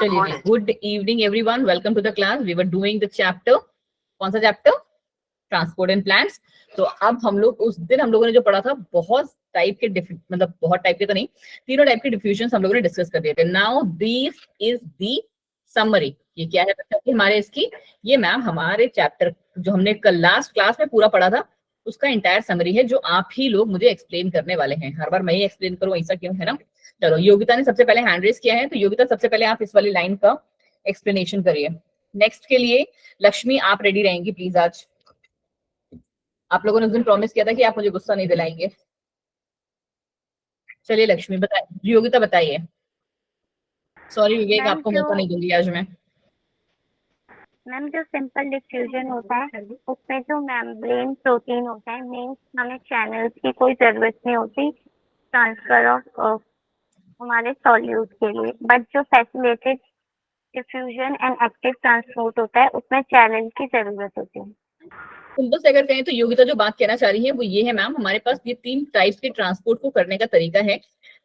चलिए जी, good evening everyone, welcome to the class. We were doing the chapter, कौन सा चैप्टर? Transport and plants. तो अब हम लोग उस दिन हम लोगों ने जो पढ़ा था, बहुत टाइप के मतलब बहुत टाइप के तो नहीं, तीनों टाइप के डिफ्यूजन हम लोगों ने डिस्कस कर दिए थे। Now this is the summary. ये क्या है बच्चा हमारे इसकी? ये मैम हमारे चैप्टर जो हमने कल लास्ट क्लास में पूरा पढ़ा था उसका इंटायर समरी है, जो आप ही लोग मुझे एक्सप्लेन करने वाले हैं। हर बार मैं ही एक्सप्लेन करूं, ऐसा क्यों है ना? चलो, योगिता ने सबसे पहले हैंड रेस किया है, तो योगिता सबसे पहले आप इस वाली लाइन का एक्सप्लेनेशन करिए। नेक्स्ट के लिए लक्ष्मी आप रेडी रहेंगी प्लीज। आज आप लोगों ने उस दिन प्रॉमिस किया था कि आप मुझे गुस्सा नहीं दिलाएंगे। चलिए लक्ष्मी बताइए, योगिता बताइए। सॉरी विवेक, आपको मौका नहीं दूंगी आज मैं। मैम जो सिंपल डिफ्यूजन होता है उसमें जो मेम्ब्रेन प्रोटीन होता है, मीन्स हमें चैनल्स की कोई जरूरत नहीं होती ट्रांसफर ऑफ हमारे सॉल्यूट के लिए। बट जो facilitated diffusion and active transport होता है उसमें चैनल की जरूरत होती है। सिंपल से अगर कहें तो योगिता जो बात कहना चाह रही है वो ये है मैम, हमारे पास ये 3 टाइप के ट्रांसपोर्ट को करने का तरीका है।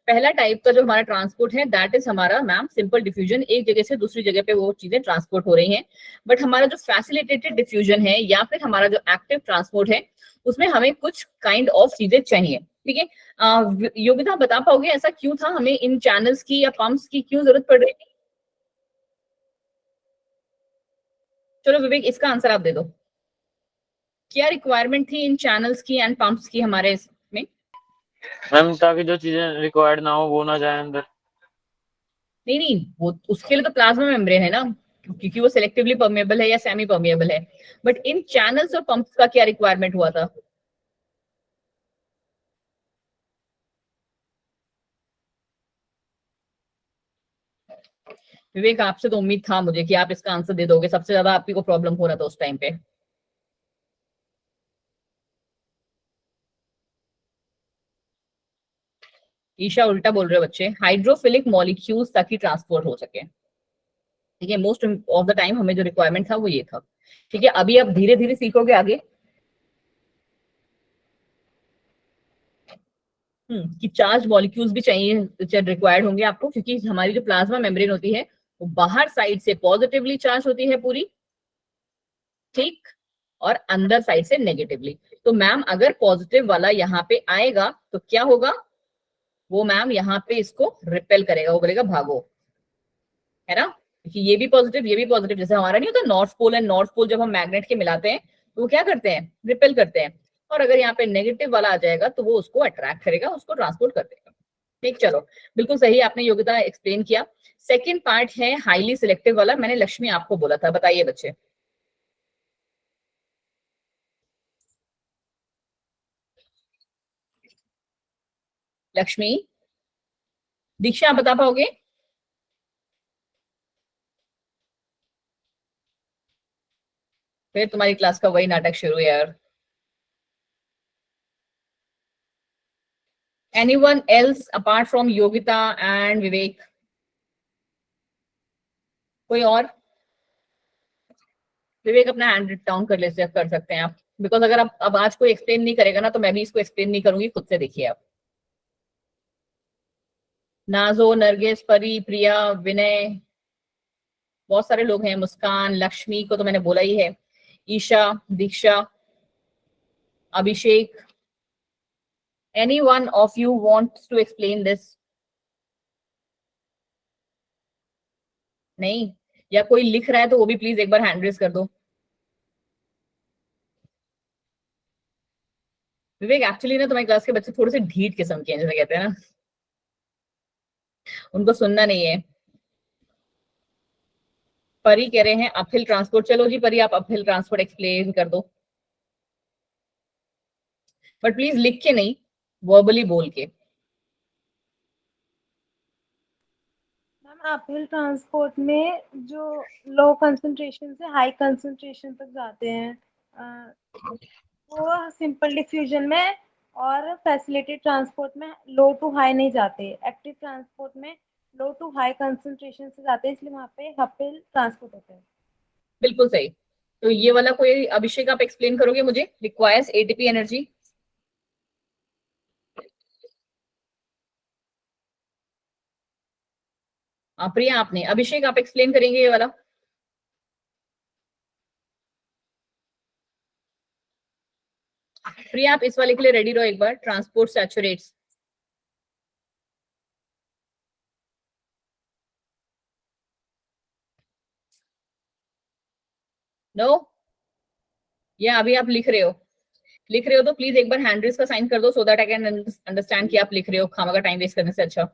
पहला टाइप का जो हमारा ट्रांसपोर्ट है दैट इज हमारा मैम सिंपल डिफ्यूजन, एक जगह से दूसरी जगह पे वो चीजें ट्रांसपोर्ट हो रही हैं। बट हमारा जो फैसिलिटेटेड डिफ्यूजन है या फिर हमारा जो एक्टिव ट्रांसपोर्ट है उसमें हमें कुछ काइंड ऑफ चीजें चाहिए। ठीक है, योगिता बता पाओगे ऐसा क्यों था, हमें इन चैनल्स की या पंप्स की क्यों जरूरत पड़ रही थी? चलो विवेक, इसका आंसर आप दे दो। क्या रिक्वायरमेंट थी इन चैनल्स की एंड पंप्स की हमारे इसमें? मैम ताकि जो चीजें रिक्वायर्ड ना हो वो ना जाए अंदर। नहीं नहीं, वो उसके लिए तो प्लाज्मा मेम्ब्रेन है ना, क्योंकि वो सिलेक्टिवली परमेबल है या सेमी परमेबल है। बट इन चैनल्स और पंप्स का क्या रिक्वायरमेंट हुआ था? विवेक आपसे तो उम्मीद था मुझे कि आप इसका आंसर दे दोगे, सबसे ज्यादा आपकी को प्रॉब्लम हो रहा था उस टाइम पे। ईशा उल्टा बोल रहे हो बच्चे, हाइड्रोफिलिक मॉलिक्यूल्स ताकि ट्रांसपोर्ट हो सके। ठीक है, मोस्ट ऑफ द टाइम हमें जो रिक्वायरमेंट था वो ये था। ठीक है, अभी आप धीरे धीरे सीखोगे आगे कि चार्ज मॉलिक्यूल्स भी चाहिए, रिक्वायर्ड होंगे आपको, क्योंकि हमारी जो प्लाज्मा मेम्ब्रेन होती है वो बाहर साइड से पॉजिटिवली चार्ज होती है पूरी, ठीक, और अंदर साइड से नेगेटिवली। तो मैम अगर पॉजिटिव वाला यहाँ पे आएगा तो क्या होगा, वो मैम यहाँ पे इसको रिपेल करेगा, वो बोलेगा भागो, है ना? क्योंकि ये भी पॉजिटिव, जैसे हमारा नहीं होता north pole and north pole, जब हम मैग्नेट के मिलाते हैं तो वो क्या करते हैं, रिपेल करते हैं। और अगर यहाँ पे नेगेटिव वाला आ जाएगा तो वो उसको अट्रैक्ट करेगा, उसको ट्रांसपोर्ट कर देगा। ठीक, चलो बिल्कुल सही आपने योगिता एक्सप्लेन किया। सेकेंड पार्ट है हाईली सिलेक्टिव वाला, मैंने लक्ष्मी आपको बोला था, बताइए बच्चे। लक्ष्मी, दीक्षा आप बता पाओगे? फिर तुम्हारी क्लास का वही नाटक शुरू यार। Anyone else apart from Yogita and Vivek? कोई और? विवेक अपना हैंड डाउन कर सकते हैं आप, बिकॉज अगर आप अब आज कोई एक्सप्लेन नहीं करेगा ना तो मैं भी इसको एक्सप्लेन नहीं करूंगी, खुद से देखिए आप। नाजो, नरगिस, परी, प्रिया, विनय, बहुत सारे लोग हैं, मुस्कान, लक्ष्मी को तो मैंने बोला ही है, Isha, Diksha, Abhishek, any one of you wants to explain this? नहीं? या कोई लिख रहा है तो वो भी प्लीज एक बार हैंड रेज कर दो। विवेक एक्चुअली ना तुम्हारी क्लास के बच्चे थोड़े से ढीठ किस्म के हैं, जैसे कहते हैं ना, उनको सुनना नहीं है। परी कह रहे हैं अपहिल ट्रांसपोर्ट, चलो जी परी आप अपहिल ट्रांसपोर्ट एक्सप्लेन कर दो, बट प्लीज लिख के नहीं, वर्बली बोल के। मैम अपहिल ट्रांसपोर्ट में जो लो कंसंट्रेशन से हाई कंसंट्रेशन तक जाते हैं वो सिंपल डिफ्यूजन में, और फैसिलिटेड ट्रांसपोर्ट में लो टू हाई नहीं जाते। एक्टिव ट्रांसपोर्ट में लो टू हाई कंसंट्रेशन से जाते हैं, इसलिए वहाँ पे अपहिल ट्रांसपोर्ट होता है। बिल्कुल सही। तो ये वाला कोई अभिषेक आप एक्सप्लेन करोगे मुझे, रिक्वायर्स एटीपी एनर्जी? प्रिया आपने, अभिषेक आप एक्सप्लेन करेंगे ये वाला? प्रिया आप इस वाले के लिए रेडी रहो एक बार, ट्रांसपोर्ट सैचुरेट्स। नो, या अभी आप लिख रहे हो? लिख रहे हो तो प्लीज एक बार हैंड रेज का साइन कर दो, so that I can understand कि आप लिख रहे हो, खामगा टाइम वेस्ट करने से अच्छा।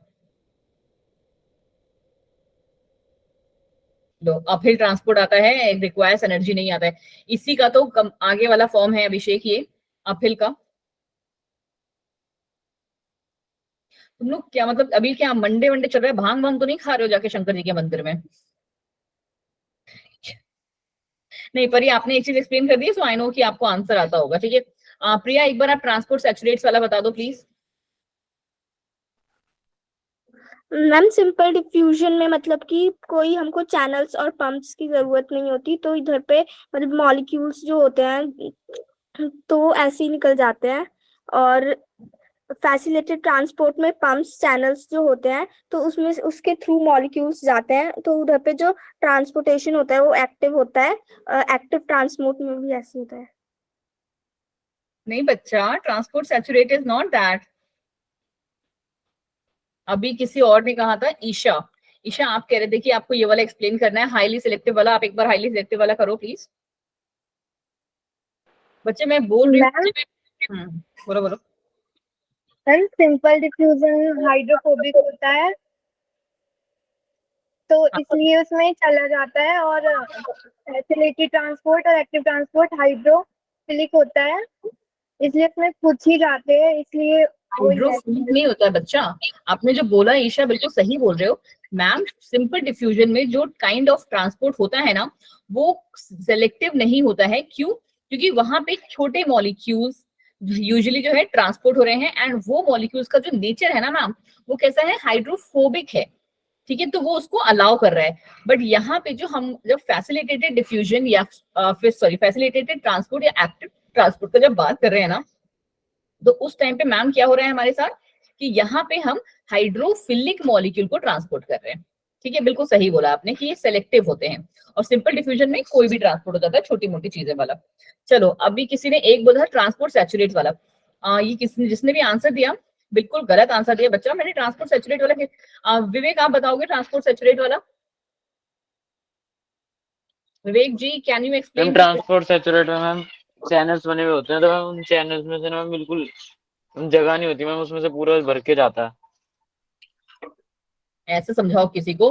लो, अपहिल ट्रांसपोर्ट आता है, रिक्वायर्स एनर्जी नहीं आता है। इसी का तो आगे वाला फॉर्म है अभिषेक, ये अपहिल का। तुम लोग क्या मतलब अभी क्या मंडे वंडे चल रहा है, भांग भांग तो नहीं खा रहे हो जाके शंकर जी के मंदिर में? नहीं, पर ये आपने एक चीज एक्सप्लेन कर दी, सो आई नो कि आपको आंसर आता होगा। ठीक है, प्रिया एक बार आप ट्रांसपोर्ट सैचुरेट्स वाला बता दो प्लीज। मैम सिंपल डिफ्यूजन में मतलब कि कोई हमको चैनल्स और पंप्स की जरूरत नहीं होती, तो इधर पे मतलब मॉलिक्यूल्स जो होते हैं तो ऐसे ही निकल जाते हैं। और फैसिलिटेटेड ट्रांसपोर्ट में पंप्स चैनल्स जो होते हैं तो उसमें उसके थ्रू मॉलिक्यूल्स जाते हैं, तो उधर पे जो ट्रांसपोर्टेशन होता है वो एक्टिव होता है। एक्टिव ट्रांसपोर्ट में भी ऐसे होता है। नहीं बच्चा, transport saturate is not that. अभी किसी और ने कहा था, ईशा। ईशा आप कह रहे थे कि आपको ये वाला एक्सप्लेन करना है, हाईली सिलेक्टिव वाला। आप एक बार हाईली सिलेक्टिव वाला करो प्लीज। बच्चे मैं बोल रही हूँ। बोलो बोलो। मैम सिंपल डिफ्यूजन हाइड्रोफोबिक होता है, तो इसलिए उसमें चला जाता है। और फैसिलिटी ट्रांसपोर्ट और एक्टिव ट्रांसपोर्ट हाइड्रोफिलिक होता है, इसलिए उसमें कुछ ही जाते हैं, इसलिए हाइड्रोफिलिक नहीं होता है बच्चा। आपने जो बोला ईशा बिल्कुल सही बोल रहे हो मैम। सिंपल डिफ्यूजन में जो काइंड ऑफ ट्रांसपोर्ट होता है ना, वो सेलेक्टिव नहीं होता है। क्यों? क्योंकि वहां पे छोटे मॉलिक्यूल्स यूजुअली जो है ट्रांसपोर्ट हो रहे हैं, एंड वो मॉलिक्यूल्स का जो नेचर है ना मैम, वो कैसा है, हाइड्रोफोबिक है। ठीक है, तो वो उसको अलाउ कर रहा है। बट यहाँ पे जो हम जब फैसिलिटेटेड डिफ्यूजन या फिर सॉरी फैसिलिटेटेड ट्रांसपोर्ट या एक्टिव ट्रांसपोर्ट का जब बात कर रहे हैं ना, तो उस टाइम पे मैम क्या हो रहा है हमारे साथ कि यहाँ पे हम हाइड्रोफिलिक मॉलिक्यूल को ट्रांसपोर्ट कर रहे हैं। ठीक है, बिल्कुल सही बोला आपने कि ये सेलेक्टिव होते हैं, और सिंपल डिफ्यूजन में कोई भी ट्रांसपोर्ट हो जाता है, छोटी मोटी चीजें वाला। चलो, अभी किसी ने एक बोला ट्रांसपोर्ट सैचुरेट वाला। ये किसने जिसने भी आंसर दिया बिल्कुल गलत आंसर दिया बच्चा। मैंने ट्रांसपोर्ट सैचुरेट वाला विवेक आप बताओगे ट्रांसपोर्ट सैचुरेट वाला? Vivek ji can you explain? Transport saturate में मैम चैनल्स बने हुए होते हैं, तो मैम उन चैनल्स में से ना बिल्कुल जगह नहीं होती मैम, उसमें से पूरा भर के जाता है। ऐसे समझाओ किसी को,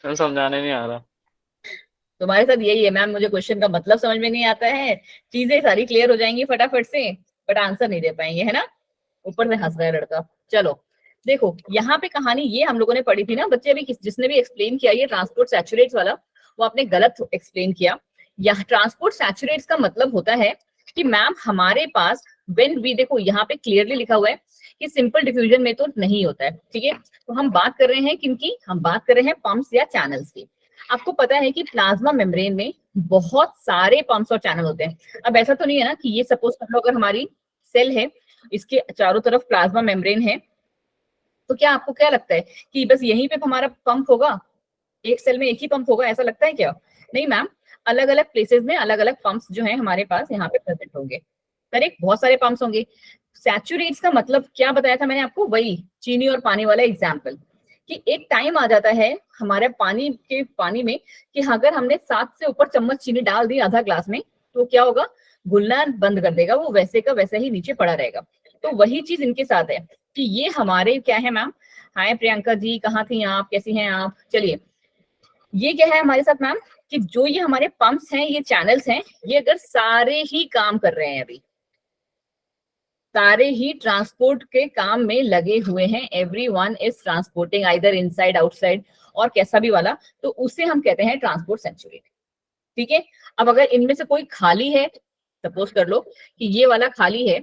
समझाने नहीं आ रहा। तुम्हारे साथ यही है मैम, मुझे क्वेश्चन का मतलब समझ में नहीं आता है, चीजें सारी क्लियर हो जाएंगी फटाफट से, बट आंसर नहीं दे पाएंगे, है ना। ऊपर से हंस रहा है लड़का। चलो देखो, यहाँ पे कहानी ये हम लोगों ने पढ़ी थी ना बच्चे। अभी जिसने भी एक्सप्लेन किया ये ट्रांसपोर्ट सैचुरेट्स वाला, वो आपने गलत एक्सप्लेन किया। यह ट्रांसपोर्ट सैचुरेट्स का मतलब होता है कि मैम हमारे पास व्हेन वी, देखो यहाँ पे क्लियरली लिखा हुआ है कि सिंपल डिफ्यूजन में तो नहीं होता है। ठीक है, तो हम बात कर रहे हैं किनकी, हम बात कर रहे हैं पंप्स या चैनल्स की। आपको पता है कि प्लाज्मा मेम्ब्रेन में बहुत सारे पंप्स और चैनल होते हैं। अब ऐसा तो नहीं है ना कि ये सपोज कर लो अगर हमारी सेल है, इसके चारों तरफ प्लाज्मा मेम्ब्रेन है, तो क्या आपको क्या लगता है कि बस यहीं पे हमारा पंप होगा, एक सेल में एक ही पंप होगा, ऐसा लगता है क्या? नहीं मैम, अलग अलग प्लेसेस में अलग अलग पंप्स जो है हमारे पास यहाँ पे प्रेजेंट होंगे। करेक्ट, बहुत सारे पंप्स होंगे। सैचुरेट्स का मतलब क्या बताया था मैंने आपको, वही चीनी और पानी वाला एग्जाम्पल, कि एक टाइम आ जाता है हमारे पानी में कि अगर हमने 7 से ऊपर चम्मच चीनी डाल दी आधा ग्लास में, तो क्या होगा, घुलना बंद कर देगा, वो वैसे का वैसा ही नीचे पड़ा रहेगा। तो वही चीज इनके साथ है कि ये हमारे क्या है मैम। हाय प्रियंका जी, कहाँ थी आप, कैसी हैं आप? चलिए, ये क्या है हमारे साथ मैम कि जो ये हमारे पंप्स हैं, ये चैनल्स हैं, ये अगर सारे ही काम कर रहे हैं, अभी सारे ही ट्रांसपोर्ट के काम में लगे हुए हैं, everyone is transporting either inside outside और कैसा भी वाला, तो उसे हम कहते हैं ट्रांसपोर्ट सैचुरेट। ठीक है, अब अगर इनमें से कोई खाली है, सपोज कर लो कि ये वाला खाली है,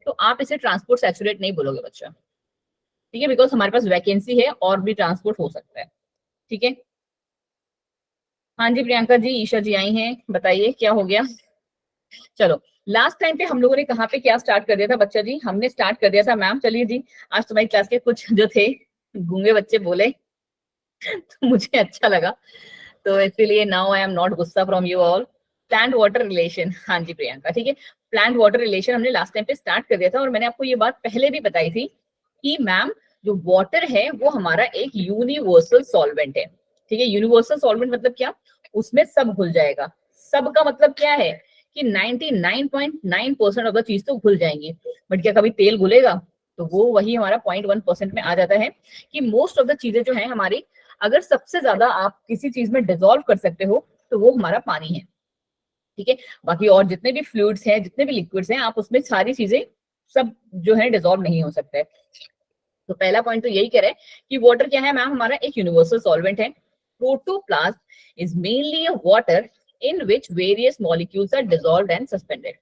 तो आप इसे ट्रांसपोर्ट सैचुरेट नहीं बोलोगे बच्चा। ठीक है, बिकॉज हमारे पास वैकेंसी है और भी ट्रांसपोर्ट हो सकता है। ठीक है, हाँ जी प्रियंका जी, ईशा जी आई हैं, बताइए क्या हो गया। चलो, लास्ट टाइम पे हम लोगों ने कहाँ पे क्या स्टार्ट कर दिया था बच्चा जी? हमने स्टार्ट कर दिया था मैम, चलिए जी, आज तुम्हारी क्लास के कुछ जो थे गूंगे बच्चे बोले तो मुझे अच्छा लगा, तो इसीलिए नाउ आई एम नॉट गुस्सा from you all. Plant water relation, हाँ जी प्रियंका, ठीक है। प्लांट वाटर रिलेशन हमने लास्ट टाइम पे स्टार्ट कर दिया था, और मैंने आपको ये बात पहले भी बताई थी कि मैम जो वाटर है वो हमारा एक यूनिवर्सल सॉल्वेंट है, ठीक है। यूनिवर्सल सॉल्वेंट मतलब क्या, उसमें सब घुल जाएगा। सब का मतलब क्या है कि 99.9% ऑफ द चीज तो घुल जाएंगी, बट क्या कभी तेल घुलेगा? तो वो वही हमारा 0.1% में आ जाता है कि मोस्ट ऑफ द चीजें जो है हमारी, अगर सबसे ज्यादा आप किसी चीज में डिसॉल्व कर सकते हो तो वो हमारा पानी है, ठीक है। बाकी और जितने भी फ्लूइड्स हैं, जितने भी लिक्विड्स हैं, आप उसमें सारी चीजें सब जो है डिसॉल्व नहीं हो सकते। तो पहला पॉइंट तो यही कह रहे हैं कि वाटर क्या है मैम, हमारा एक यूनिवर्सल सॉल्वेंट है। Protoplasm is mainly a water in which various molecules are dissolved and suspended.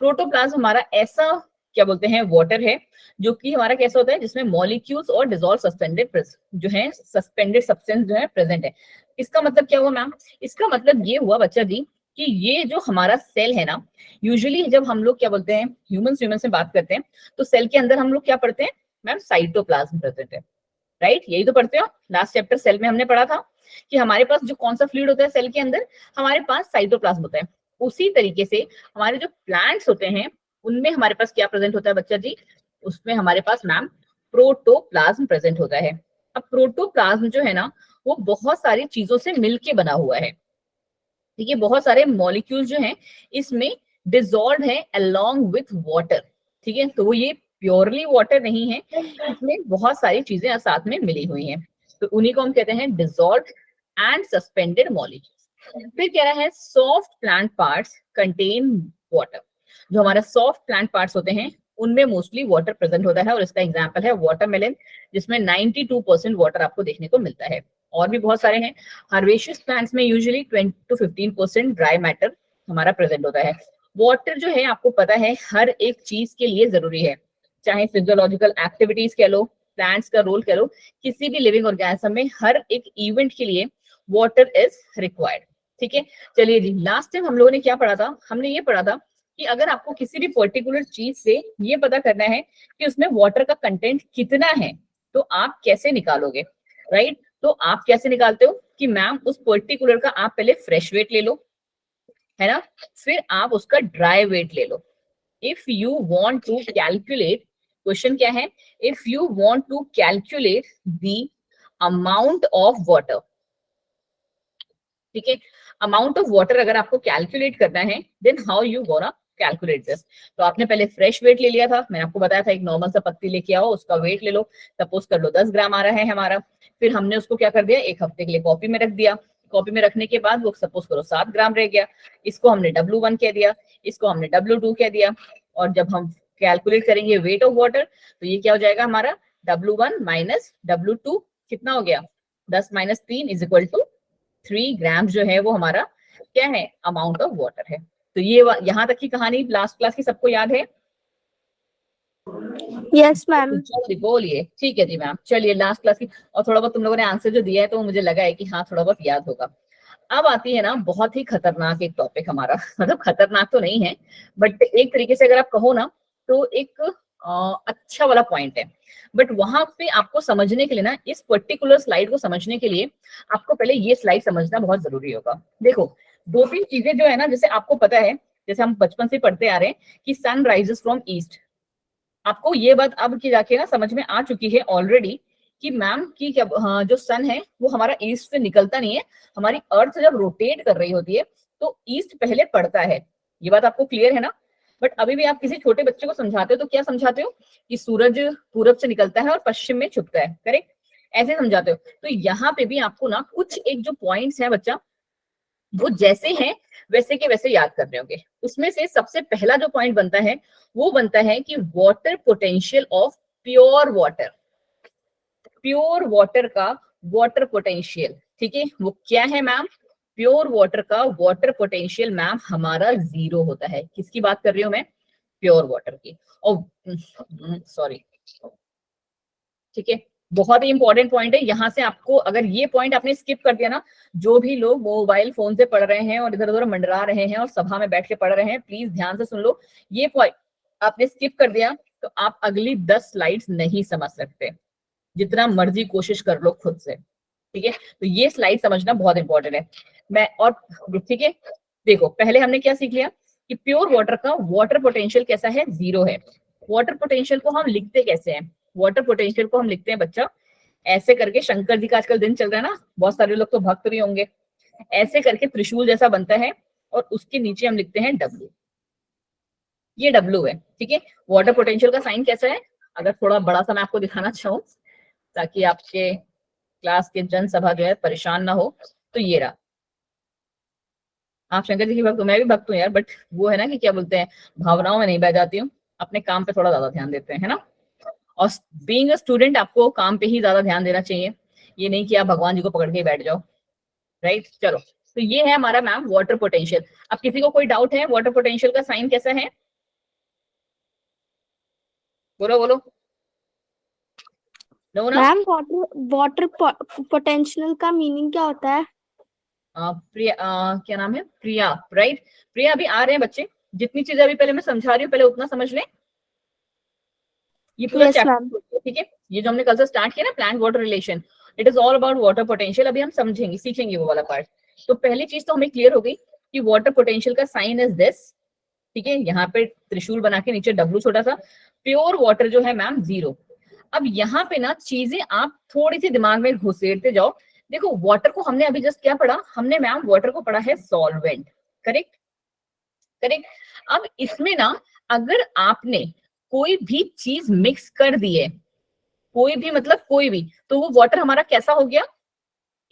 Protoplasm हमारा ऐसा क्या बोलते हैं वाटर है जो कि हमारा कैसा होता है, जिसमें मॉलिक्यूल्स और डिसॉल्व सस्पेंडेड जो है, सस्पेंडेड सब्सटेंस जो है प्रेजेंट है। इसका मतलब क्या हुआ मैम? इसका मतलब ये हुआ बच्चा जी कि ये जो हमारा सेल है ना, यूजुअली जब हम लोग क्या बोलते हैं ह्यूमंस में बात करते हैं, तो सेल के अंदर हम लोग क्या पढ़ते हैं मैम, साइटोप्लाज्म प्रेजेंट है, राइट? यही तो पढ़ते हो, लास्ट चैप्टर सेल में हमने पढ़ा था कि हमारे पास जो कौन सा फ्लूइड होता है सेल के अंदर, हमारे पास साइटोप्लाज्म होता है। उसी तरीके से हमारे जो प्लांट्स होते हैं उनमें हमारे पास क्या प्रेजेंट होता है बच्चा जी, उसमें हमारे पास मैम प्रोटोप्लाज्म प्रेजेंट होता है। अब प्रोटोप्लाज्म जो है ना, वो बहुत सारी चीजों से मिलके बना हुआ है, ठीक है। बहुत सारे मॉलिक्यूल्स जो हैं इसमें डिसॉल्व है अलोंग विथ वाटर, ठीक है। तो वो ये प्योरली वाटर नहीं है, इसमें बहुत सारी चीजें साथ में मिली हुई हैं, तो उन्हीं को हम कहते हैं डिसॉल्व एंड सस्पेंडेड मॉलिक्यूल्स। फिर कह रहा है soft plant parts contain water. जो हमारा सॉफ्ट प्लांट पार्ट्स होते हैं उनमें मोस्टली वाटर प्रेजेंट होता है, और इसका एग्जांपल है वाटरमेलन, जिसमें 92% वाटर आपको देखने को मिलता है। और भी बहुत सारे हैं। हर्बेशियस प्लांट्स में यूजुअली 20 to 15% ड्राई मैटर हमारा प्रेजेंट होता है। वाटर जो है आपको पता है हर एक चीज के लिए जरूरी है, चाहे फिजियोलॉजिकल एक्टिविटीज कह लो, प्लांट्स का रोल कह लो, किसी भी लिविंग ऑर्गेनिज्म में हर एक इवेंट के लिए वाटर इज रिक्वायर्ड, ठीक है। चलिए जी, लास्ट टाइम हम लोगों ने क्या पढ़ा था? हमने ये पढ़ा था कि अगर आपको किसी भी पर्टिकुलर चीज से ये पता करना है कि उसमें वाटर का कंटेंट कितना है, तो आप कैसे निकालोगे, राइट? तो आप कैसे निकालते हो कि मैम उस पर्टिकुलर का आप पहले फ्रेश वेट ले लो, है ना, फिर आप उसका ड्राई वेट ले लो। If you want to calculate, question क्या है, if you want to calculate the amount of water, ठीक है, अमाउंट ऑफ वाटर अगर आपको कैलकुलेट करना है, then how you gonna calculate this. तो आपने पहले फ्रेश वेट ले लिया था, मैंने आपको बताया था एक नॉर्मल सा पत्ती लेके आओ, उसका वेट ले लो, सपोज कर लो 10 ग्राम आ रहा है हमारा। फिर हमने उसको क्या कर दिया, एक हफ्ते के लिए कॉपी में रख दिया। कॉपी में रखने के बाद वो सपोज करो 7 ग्राम रह गया, इसको हमने W1 कह दिया, इसको हमने W2 कह दिया, और जब हम कैलकुलेट करेंगे वेट ऑफ वाटर, तो ये क्या हो जाएगा हमारा W1 माइनस W2, कितना हो गया 10 माइनस 3 इज इक्वल टू 3 ग्राम जो है वो हमारा क्या है, अमाउंट ऑफ वाटर है। तो ये यहाँ तक की कहानी लास्ट क्लास की सबको याद है? Yes ma'am. जल्दी बोलिए, ठीक है जी मैम। चलिए लास्ट क्लास की, और थोड़ा बहुत तुम लोगों ने आंसर जो दिया है तो मुझे लगा है कि हाँ थोड़ा बहुत याद होगा। अब आती है ना बहुत ही खतरनाक एक टॉपिक हमारा, मतलब खतरनाक तो नहीं है बट एक तरीके से अगर आप कहो ना तो एक अच्छा वाला पॉइंट है, बट वहां पे आपको समझने के लिए ना, इस पर्टिकुलर स्लाइड को समझने के लिए आपको पहले ये स्लाइड समझना बहुत जरूरी होगा। देखो 2-3 चीजें जो है ना, जैसे आपको पता है, जैसे हम बचपन से पढ़ते आ रहे हैं कि सन राइजेस फ्रॉम ईस्ट, आपको ये बात अब की जाके ना समझ में आ चुकी है ऑलरेडी कि मैम की क्या, हाँ, जो सन है वो हमारा ईस्ट से निकलता नहीं है, हमारी अर्थ जब रोटेट कर रही होती है तो ईस्ट पहले पड़ता है। ये बात आपको क्लियर है ना? बट अभी भी आप किसी छोटे बच्चे को समझाते हो तो क्या समझाते हो कि सूरज पूरब से निकलता है और पश्चिम में छुपता है, करेक्ट? ऐसे समझाते हो। तो यहाँ पे भी आपको ना कुछ एक जो पॉइंट्स है बच्चा, वो जैसे हैं वैसे के वैसे याद कर रहे होंगे। उसमें से सबसे पहला जो पॉइंट बनता है वो बनता है कि water potential of pure water, pure water का वाटर पोटेंशियल, ठीक है, वो क्या है मैम? प्योर वाटर का वाटर पोटेंशियल मैम हमारा 0 होता है। किसकी बात कर रही हूं मैं? प्योर वाटर की। और सॉरी, ठीक है, बहुत ही इंपॉर्टेंट पॉइंट है। यहाँ से आपको अगर ये पॉइंट आपने स्किप कर दिया ना, जो भी लोग मोबाइल फोन से पढ़ रहे हैं और इधर उधर मंडरा रहे हैं और सभा में बैठ के पढ़ रहे हैं, प्लीज ध्यान से सुन लो। ये पॉइंट आपने स्किप कर दिया तो आप अगली 10 स्लाइड्स नहीं समझ सकते, जितना मर्जी कोशिश कर लो खुद से। ठीक है, तो ये स्लाइड समझना बहुत इंपॉर्टेंट है। मैं और ठीक है, देखो पहले हमने क्या सीख लिया कि प्योर वाटर का वाटर पोटेंशियल कैसा है, 0 है। वाटर पोटेंशियल को हम लिखते कैसे हैं, वाटर पोटेंशियल को हम लिखते हैं बच्चा ऐसे करके, शंकर जी का आजकल दिन चल रहा है ना, बहुत सारे लोग तो भक्त भी होंगे, ऐसे करके त्रिशूल जैसा बनता है और उसके नीचे हम लिखते हैं W, ये W है। ठीक है, वाटर पोटेंशियल का साइन कैसा है, अगर थोड़ा बड़ा सा मैं आपको दिखाना चाहूँ ताकि आपके क्लास के जनसभा जो है परेशान ना हो, तो ये रहा। आप शंकर जी की भक्त हो, मैं भी भक्त हूँ यार, बट वो है ना कि क्या बोलते हैं, भावनाओं में नहीं बह जाती हूँ, अपने काम पे थोड़ा ज्यादा ध्यान देते हैं, है ना। और बीइंग अ स्टूडेंट आपको काम पे ही ज्यादा ध्यान देना चाहिए, ये नहीं कि आप भगवान जी को पकड़ के बैठ जाओ, राइट। चलो, तो ये है हमारा मैम वाटर पोटेंशियल। अब किसी को कोई डाउट है वाटर पोटेंशियल का साइन कैसा है, बोलो बोलो। नो ना, मैम वाटर पोटेंशियल का मीनिंग क्या होता है? प्रिया, क्या नाम है, प्रिया, राइट। प्रिया अभी आ रहे हैं बच्चे, जितनी चीजें अभी पहले मैं समझा रही हूँ पहले उतना समझ लें, ये पूरा Yes, ma'am. चैप्टर, ठीक है, ये जो हमने कल से स्टार्ट किया ना plant water relation, it is all about water potential. अभी हम समझेंगे, सीखेंगे वो वाला पार्ट। तो पहली चीज तो हमें क्लियर हो गई कि वाटर पोटेंशियल का साइन इज दिस, ठीक है, यहाँ पे त्रिशूल बना के नीचे W छोटा सा, प्योर वाटर जो है मैम 0। अब यहाँ पे ना चीजें आप थोड़ी सी दिमाग में घुसेड़ते जाओ। देखो वाटर को हमने अभी जस्ट क्या पढ़ा, हमने मैम वाटर को पढ़ा है सॉल्वेंट, करेक्ट करेक्ट। अब इसमें ना अगर आपने कोई भी चीज मिक्स कर दी है, कोई भी मतलब कोई भी, तो वो वाटर हमारा कैसा हो गया,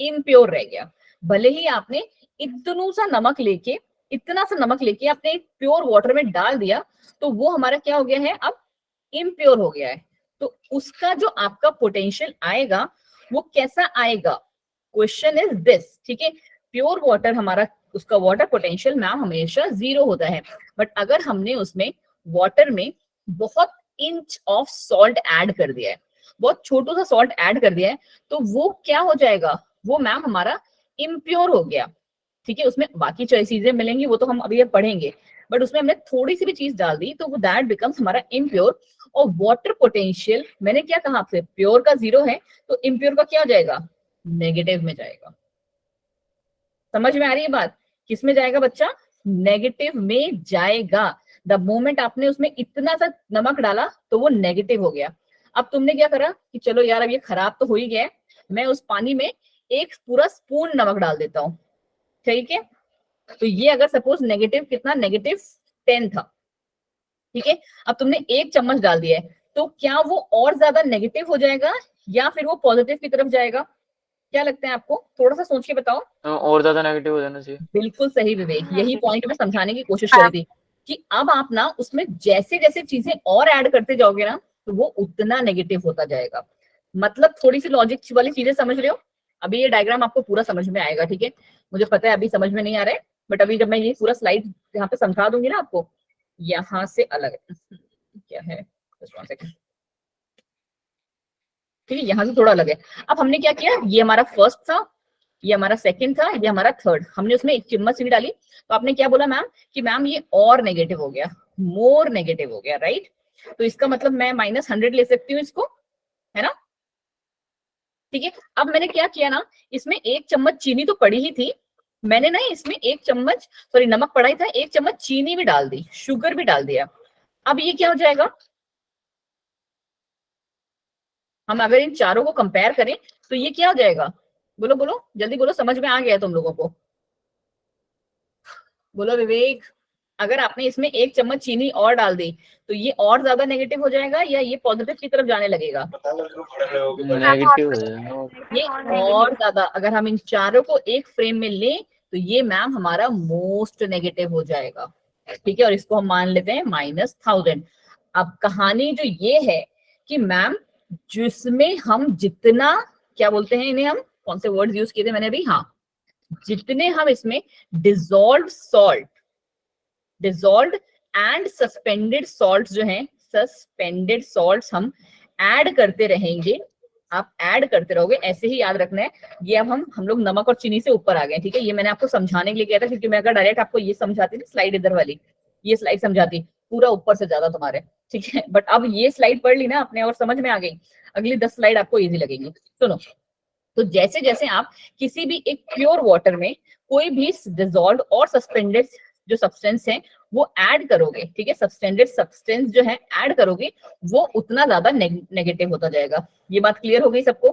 इम्प्योर रह गया। भले ही आपने इतना सा नमक लेके अपने प्योर वाटर में डाल दिया, तो वो हमारा क्या हो गया है, अब इम्प्योर हो गया है। तो उसका जो आपका पोटेंशियल आएगा वो कैसा आएगा, क्वेश्चन इज दिस, ठीक है। प्योर वाटर हमारा उसका वाटर पोटेंशियल मैम हमेशा 0 होता है, बट अगर हमने उसमें वाटर में बहुत इंच ऑफ सॉल्ट ऐड कर दिया है, बहुत छोटा सा सॉल्ट ऐड कर दिया है, तो वो क्या हो जाएगा, वो मैम हमारा इम्प्योर हो गया, ठीक है। उसमें बाकी चीजें मिलेंगी वो तो हम अभी पढ़ेंगे, बट उसमें हमने थोड़ी सी भी चीज डाल दी तो वो दैट बिकम्स हमारा इम्प्योर। और वाटर पोटेंशियल मैंने क्या कहा आपसे, प्योर का 0 है तो इम्प्योर का क्या हो जाएगा, नेगेटिव में जाएगा। समझ में आ रही है बात, किस में जाएगा बच्चा, नेगेटिव में जाएगा। द मोमेंट आपने उसमें इतना सा नमक डाला तो वो नेगेटिव हो गया। अब तुमने क्या करा कि चलो यार अब ये खराब तो हो ही गया है, मैं उस पानी में एक पूरा स्पून नमक डाल देता हूँ, ठीक है। तो ये अगर सपोज नेगेटिव कितना, नेगेटिव 10 था, ठीक है। अब तुमने 1 चम्मच डाल दिया है, तो क्या वो और ज्यादा नेगेटिव हो जाएगा या फिर वो पॉजिटिव की तरफ जाएगा, क्या लगता है आपको, थोड़ा सा सोच के बताओ। और ज्यादा नेगेटिव हो जाना चाहिए। बिल्कुल सही विवेक, यही पॉइंट मैं समझाने की कोशिश कर रही थी कि अब आप ना उसमें जैसे जैसे चीजें और ऐड करते जाओगे ना तो वो उतना नेगेटिव होता जाएगा। मतलब थोड़ी सी लॉजिक वाली चीजें समझ रहे हो, अभी ये डायग्राम आपको पूरा समझ में आएगा, ठीक है। मुझे पता है अभी समझ में नहीं आ रहा है, बट अभी जब मैं ये पूरा स्लाइड यहाँ पे समझा दूंगी ना आपको, यहाँ से अलग क्या है, ठीक है, यहाँ से थोड़ा अलग है। अब हमने क्या किया, ये हमारा फर्स्ट था, ये हमारा सेकंड था, ये हमारा थर्ड, हमने उसमें 1 चम्मच चीनी डाली, तो आपने क्या बोला मैम कि मैम ये और नेगेटिव हो गया, मोर नेगेटिव हो गया, राइट। तो इसका मतलब मैं -100 ले सकती हूँ इसको, है ना, ठीक है। अब मैंने क्या किया ना, इसमें 1 चम्मच चीनी तो पड़ी ही थी, मैंने ना इसमें 1 चम्मच नमक पड़ा ही था, 1 चम्मच चीनी भी डाल दी, शुगर भी डाल दिया। अब ये क्या हो जाएगा, हम अगर इन चारों को कंपेयर करें तो ये क्या हो जाएगा, बोलो बोलो जल्दी बोलो, समझ में आ गया तुम लोगों को, बोलो विवेक। अगर आपने इसमें 1 चम्मच चीनी और डाल दी तो ये और ज्यादा नेगेटिव हो जाएगा या ये पॉजिटिव की तरफ जाने लगेगा, नेगेटिव हो जाएगा। ये और ज्यादा। अगर हम इन चारों को एक फ्रेम में लें तो ये मैम हमारा मोस्ट नेगेटिव हो जाएगा, ठीक है। और इसको हम मान लेते हैं -1000। अब कहानी जो ये है कि मैम जिसमें हम जितना, क्या बोलते हैं इन्हें, हम कौन से वर्ड यूज किए थे मैंने अभी, हाँ, जितने हम इसमें dissolve salt, dissolve and suspended salt जो हैं, सस्पेंडेड सॉल्ट्स हम ऐड करते रहेंगे, आप ऐड करते रहोगे, ऐसे ही याद रखना है। ये अब हम लोग नमक और चीनी से ऊपर आ गए, ठीक है। ये मैंने आपको समझाने के लिए किया था, क्योंकि मैं अगर डायरेक्ट आपको ये समझाती थी, स्लाइड इधर वाली, ये स्लाइड समझाती पूरा ऊपर से ज्यादा तुम्हारे, ठीक है। बट अब ये स्लाइड पढ़ ली ना आपने और समझ में आ गई, अगली 10 स्लाइड आपको इजी लगेंगी। सुनो, तो जैसे जैसे आप किसी भी एक प्योर वाटर में कोई भी डिजॉल्व और सस्पेंडेड जो सब्सटेंस है वो ऐड करोगे, ठीक है, सब्सटेंडेड सब्सटेंस जो है ऐड करोगे, वो उतना ज्यादा नेगेटिव होता जाएगा। ये बात क्लियर हो गई सबको?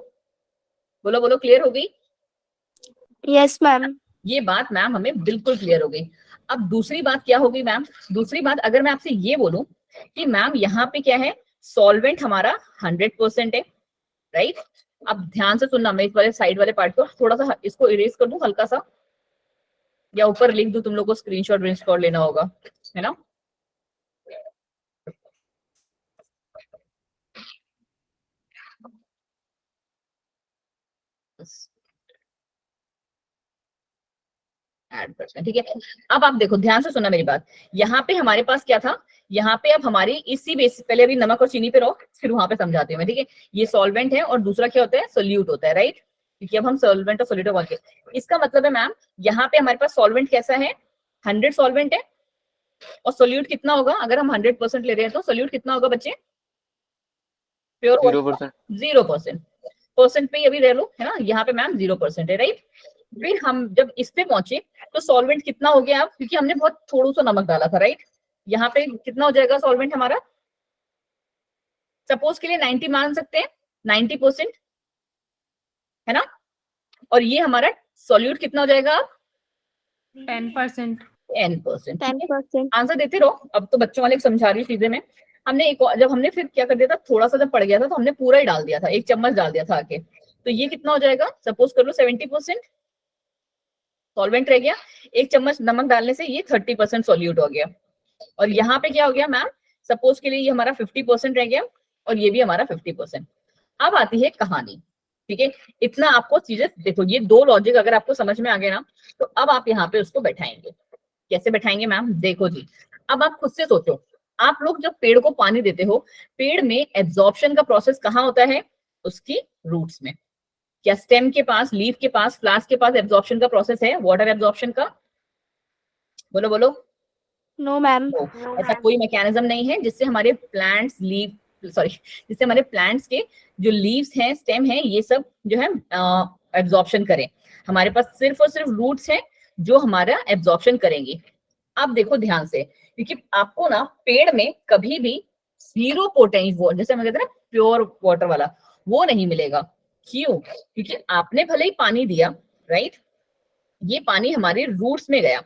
बोलो बोलो, क्लियर हो गई? Yes ma'am. ये बात मैम हमें बिल्कुल क्लियर हो गई। अब दूसरी बात क्या होगी मैम? दूसरी बात अगर मैं आपसे ये बोलूं कि मैम यहाँ पे क्या है, सॉल्वेंट हमारा 100% है, राइट? अब ध्यान से सुनना, मैं इस वाले साइड वाले पार्ट को थोड़ा सा इसको इरेज कर दूं हल्का सा, या ऊपर लिख दूं, तुम लोग को स्क्रीनशॉट लेना होगा, है ना? ऐड करते हैं, ठीक है। अब आप देखो, ध्यान से सुनना मेरी बात। यहाँ पे हमारे पास क्या था, यहाँ पे अब हमारी इसी बेसिस, पहले अभी नमक और चीनी पे रहो, फिर वहां पे समझाती हूँ मैं, ठीक है। ये सॉल्वेंट है और दूसरा क्या होता है, सोल्यूट होता है, राइट? क्योंकि अब हम सॉल्वेंट और सोल्यूट बोल के, इसका मतलब है मैम यहाँ पे हमारे पास सॉल्वेंट कैसा है, 100 सॉल्वेंट है, और सोल्यूट कितना होगा, अगर हम 100% ले रहे हैं तो सोल्यूट कितना होगा बच्चे? प्योर 0%। 0%। परसेंट पे अभी रह लो, है ना, यहाँ पे मैम 0% है, राइट? फिर हम जब इस पे पहुंचे तो सॉल्वेंट कितना हो गया, क्योंकि हमने बहुत थोड़ा सा नमक डाला था, राइट? यहाँ पे कितना हो जाएगा सॉल्वेंट हमारा? सपोज के लिए 90 मान सकते हैं, 90%, है ना? और ये हमारा सॉल्यूट कितना हो जाएगा? 10%। 10%। 10%। आंसर देते रहो, अब तो बच्चों वाले समझा रही चीजें में। हमने जब हमने फिर क्या कर दिया था, थोड़ा सा जब पड़ गया था तो हमने पूरा ही डाल दिया था, 1 चम्मच डाल दिया था आके। तो ये कितना हो जाएगा, सपोज कर लो 70% सॉल्वेंट रह गया, 1 चम्मच नमक डालने से ये 30% सॉल्यूट हो गया। और यहाँ पे क्या हो गया मैम, सपोज के लिए ये हमारा 50% रह गया, और ये भी हमारा 50%। अब आती है कहानी, ठीक है। इतना आपको चीजें देखो, ये 2 लॉजिक अगर आपको समझ में आ गए ना, तो अब आप यहाँ पे उसको बैठाएंगे। कैसे बैठाएंगे मैम? देखो जी, अब आप खुद से सोचो, आप लोग जब पेड़ को पानी देते हो, पेड़ में एब्जॉर्प्शन का प्रोसेस कहाँ होता है? उसकी रूट्स में। क्या स्टेम के पास, लीफ के पास, फ्लास्क के पास एब्जॉर्प्शन का प्रोसेस है, वाटर एब्जॉर्प्शन का? बोलो बोलो। No ma'am. ऐसा कोई मैकेनिज्म नहीं है जिससे हमारे प्लांट्स जिससे हमारे प्लांट्स के जो लीव्स हैं, स्टेम है, ये सब जो है एब्जॉर्प्शन करें। हमारे पास सिर्फ और सिर्फ रूट्स हैं जो हमारा एब्जॉर्प्शन करेंगे। अब देखो ध्यान से, क्योंकि आपको ना पेड़ में कभी भी 0 पोटेंशियल, जैसे हम कहते हैं ना प्योर वाटर वाला, वो नहीं मिलेगा। क्यों? क्योंकि आपने भले ही पानी दिया, राइट, ये पानी हमारे रूट्स में गया,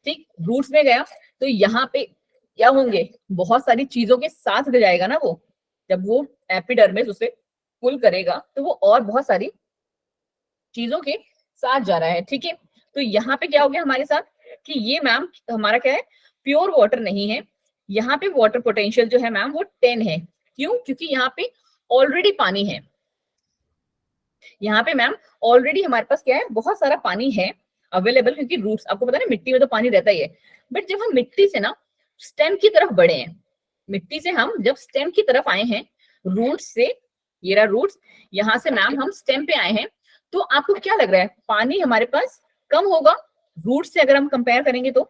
ठीक, रूट्स में गया, तो यहाँ पे क्या होंगे, बहुत सारी चीजों के साथ जाएगा ना वो, जब वो एपिडर्मिस उसे पुल करेगा तो वो और बहुत सारी चीजों के साथ जा रहा है, ठीक है। तो यहाँ पे क्या हो गया हमारे साथ कि ये मैम हमारा क्या है, प्योर वाटर नहीं है। यहाँ पे वाटर पोटेंशियल जो है मैम वो 10 है। क्यों? क्योंकि यहाँ पे ऑलरेडी पानी है। यहाँ पे मैम ऑलरेडी हमारे पास क्या है, बहुत सारा पानी है अवेलेबल, क्योंकि रूट्स, आपको पता है मिट्टी में तो पानी रहता ही है। बट जब हम मिट्टी से ना स्टेम की तरफ बढ़े हैं, मिट्टी से हम जब स्टेम की तरफ आए हैं, रूट्स से, ये रहा रूट्स, यहाँ से मैम हम स्टेम पे आए हैं, तो आपको क्या लग रहा है, पानी हमारे पास कम होगा रूट से अगर हम कंपेयर करेंगे तो?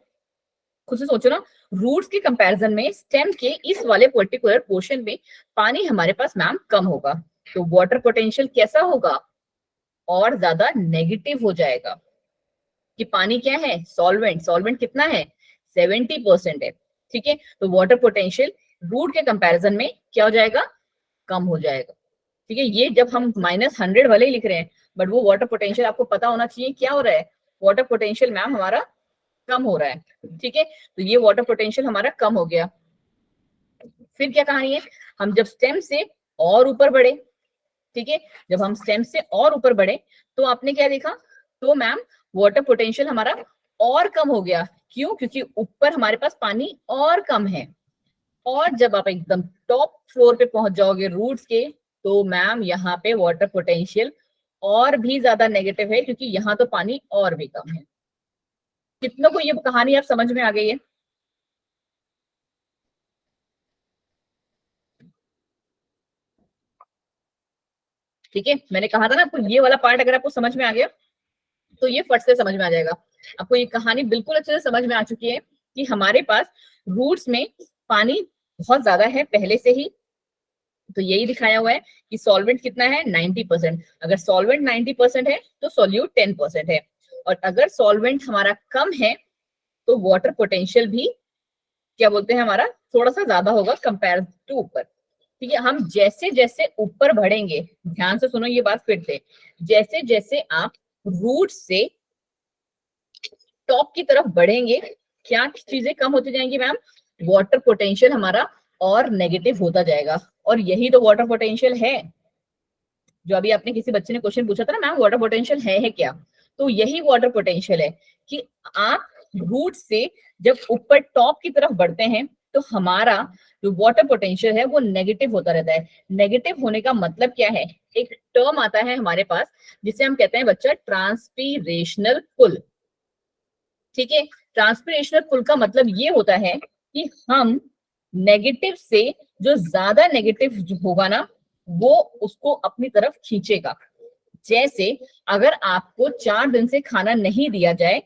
खुद से सोचो ना, रूट्स के कंपैरिजन में स्टेम के इस वाले पर्टिकुलर पोर्शन में पानी हमारे पास मैम कम होगा, तो वाटर पोटेंशियल कैसा होगा, और ज्यादा नेगेटिव हो जाएगा। कि पानी क्या है, सॉल्वेंट, सॉल्वेंट कितना है, 70% है, ठीक है। तो वाटर पोटेंशियल रूट के कंपैरिजन में क्या हो जाएगा, कम हो जाएगा, ठीक है। ये जब हम -100 वाले ही लिख रहे हैं, बट वो वाटर पोटेंशियल आपको पता होना चाहिए क्या हो रहा है, वाटर पोटेंशियल मैम हमारा कम हो रहा है, ठीक है। तो ये वाटर पोटेंशियल हमारा कम हो गया। फिर क्या कहानी है, हम जब स्टेम से और ऊपर बढ़े, ठीक है, जब हम स्टेम से और ऊपर बढ़े तो आपने क्या देखा, तो मैम वाटर पोटेंशियल हमारा और कम हो गया। क्यों? क्योंकि ऊपर हमारे पास पानी और कम है। और जब आप एकदम टॉप फ्लोर पे पहुंच जाओगे रूट्स के, तो मैम यहाँ पे वाटर पोटेंशियल और भी ज्यादा नेगेटिव है, क्योंकि यहाँ तो पानी और भी कम है। कितनों को ये कहानी आप समझ में आ गई है? ठीक है, मैंने कहा था ना आपको, ये वाला पार्ट अगर आपको समझ में आ गया तो ये फट से समझ में आ जाएगा। आपको ये कहानी बिल्कुल अच्छे से समझ में आ चुकी है कि हमारे पास रूट्स में पानी बहुत ज्यादा है पहले से ही, तो यही दिखाया हुआ है कि सॉल्वेंट कितना है 90%। अगर सॉल्वेंट 90% है तो सोल्यूट 10% है, और अगर सॉल्वेंट हमारा कम है तो वाटर पोटेंशियल भी क्या बोलते हैं हमारा थोड़ा सा ज्यादा होगा कंपेयर टू ऊपर। ठीक है, हम जैसे जैसे ऊपर बढ़ेंगे, ध्यान से सुनो ये बात फिर से, जैसे जैसे आप रूट से टॉप की तरफ बढ़ेंगे क्या चीजें कम होती जाएंगी मैम, वाटर पोटेंशियल हमारा और नेगेटिव होता जाएगा। और यही तो वाटर पोटेंशियल है, जो अभी आपने किसी बच्चे ने क्वेश्चन पूछा था ना मैम वाटर पोटेंशियल है क्या, तो यही वाटर पोटेंशियल है कि आप रूट से जब ऊपर टॉप की तरफ बढ़ते हैं तो हमारा जो वाटर पोटेंशियल है वो नेगेटिव होता रहता है। नेगेटिव होने का मतलब क्या है, एक टर्म आता है हमारे पास जिसे हम कहते हैं बच्चा ट्रांसपीरेशनल पुल। ठीक है, ट्रांसपीरेशनल पुल का मतलब ये होता है कि हम नेगेटिव से जो ज्यादा नेगेटिव होगा ना वो उसको अपनी तरफ खींचेगा। जैसे अगर आपको 4 दिन से खाना नहीं दिया जाए,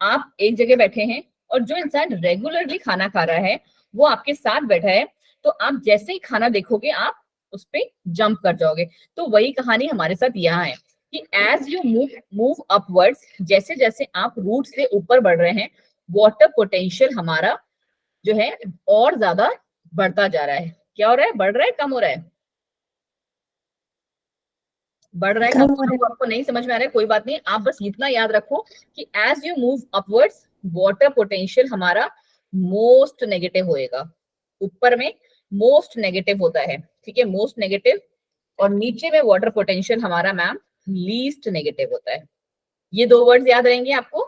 आप एक जगह बैठे हैं और जो इंसान रेगुलरली खाना खा रहा है वो आपके साथ बैठा है, तो आप जैसे ही खाना देखोगे आप उस पे जंप कर जाओगे। तो वही कहानी हमारे साथ यहाँ है कि एज यू मूव अपवर्ड्स, जैसे जैसे आप रूट से ऊपर बढ़ रहे हैं वाटर पोटेंशियल हमारा जो है और ज्यादा बढ़ता जा रहा है। क्या हो रहा है, बढ़ रहा है कम हो रहा है, बढ़ रहा है कम हो रहा है। आपको नहीं समझ में आ रहा है कोई बात नहीं, आप बस इतना याद रखो कि as you move upwards water potential हमारा मोस्ट नेगेटिव होएगा, ऊपर में मोस्ट नेगेटिव होता है। ठीक है, मोस्ट नेगेटिव, और नीचे में वाटर पोटेंशियल हमारा मैम लीस्ट नेगेटिव होता है। ये 2 वर्ड्स याद रहेंगे आपको,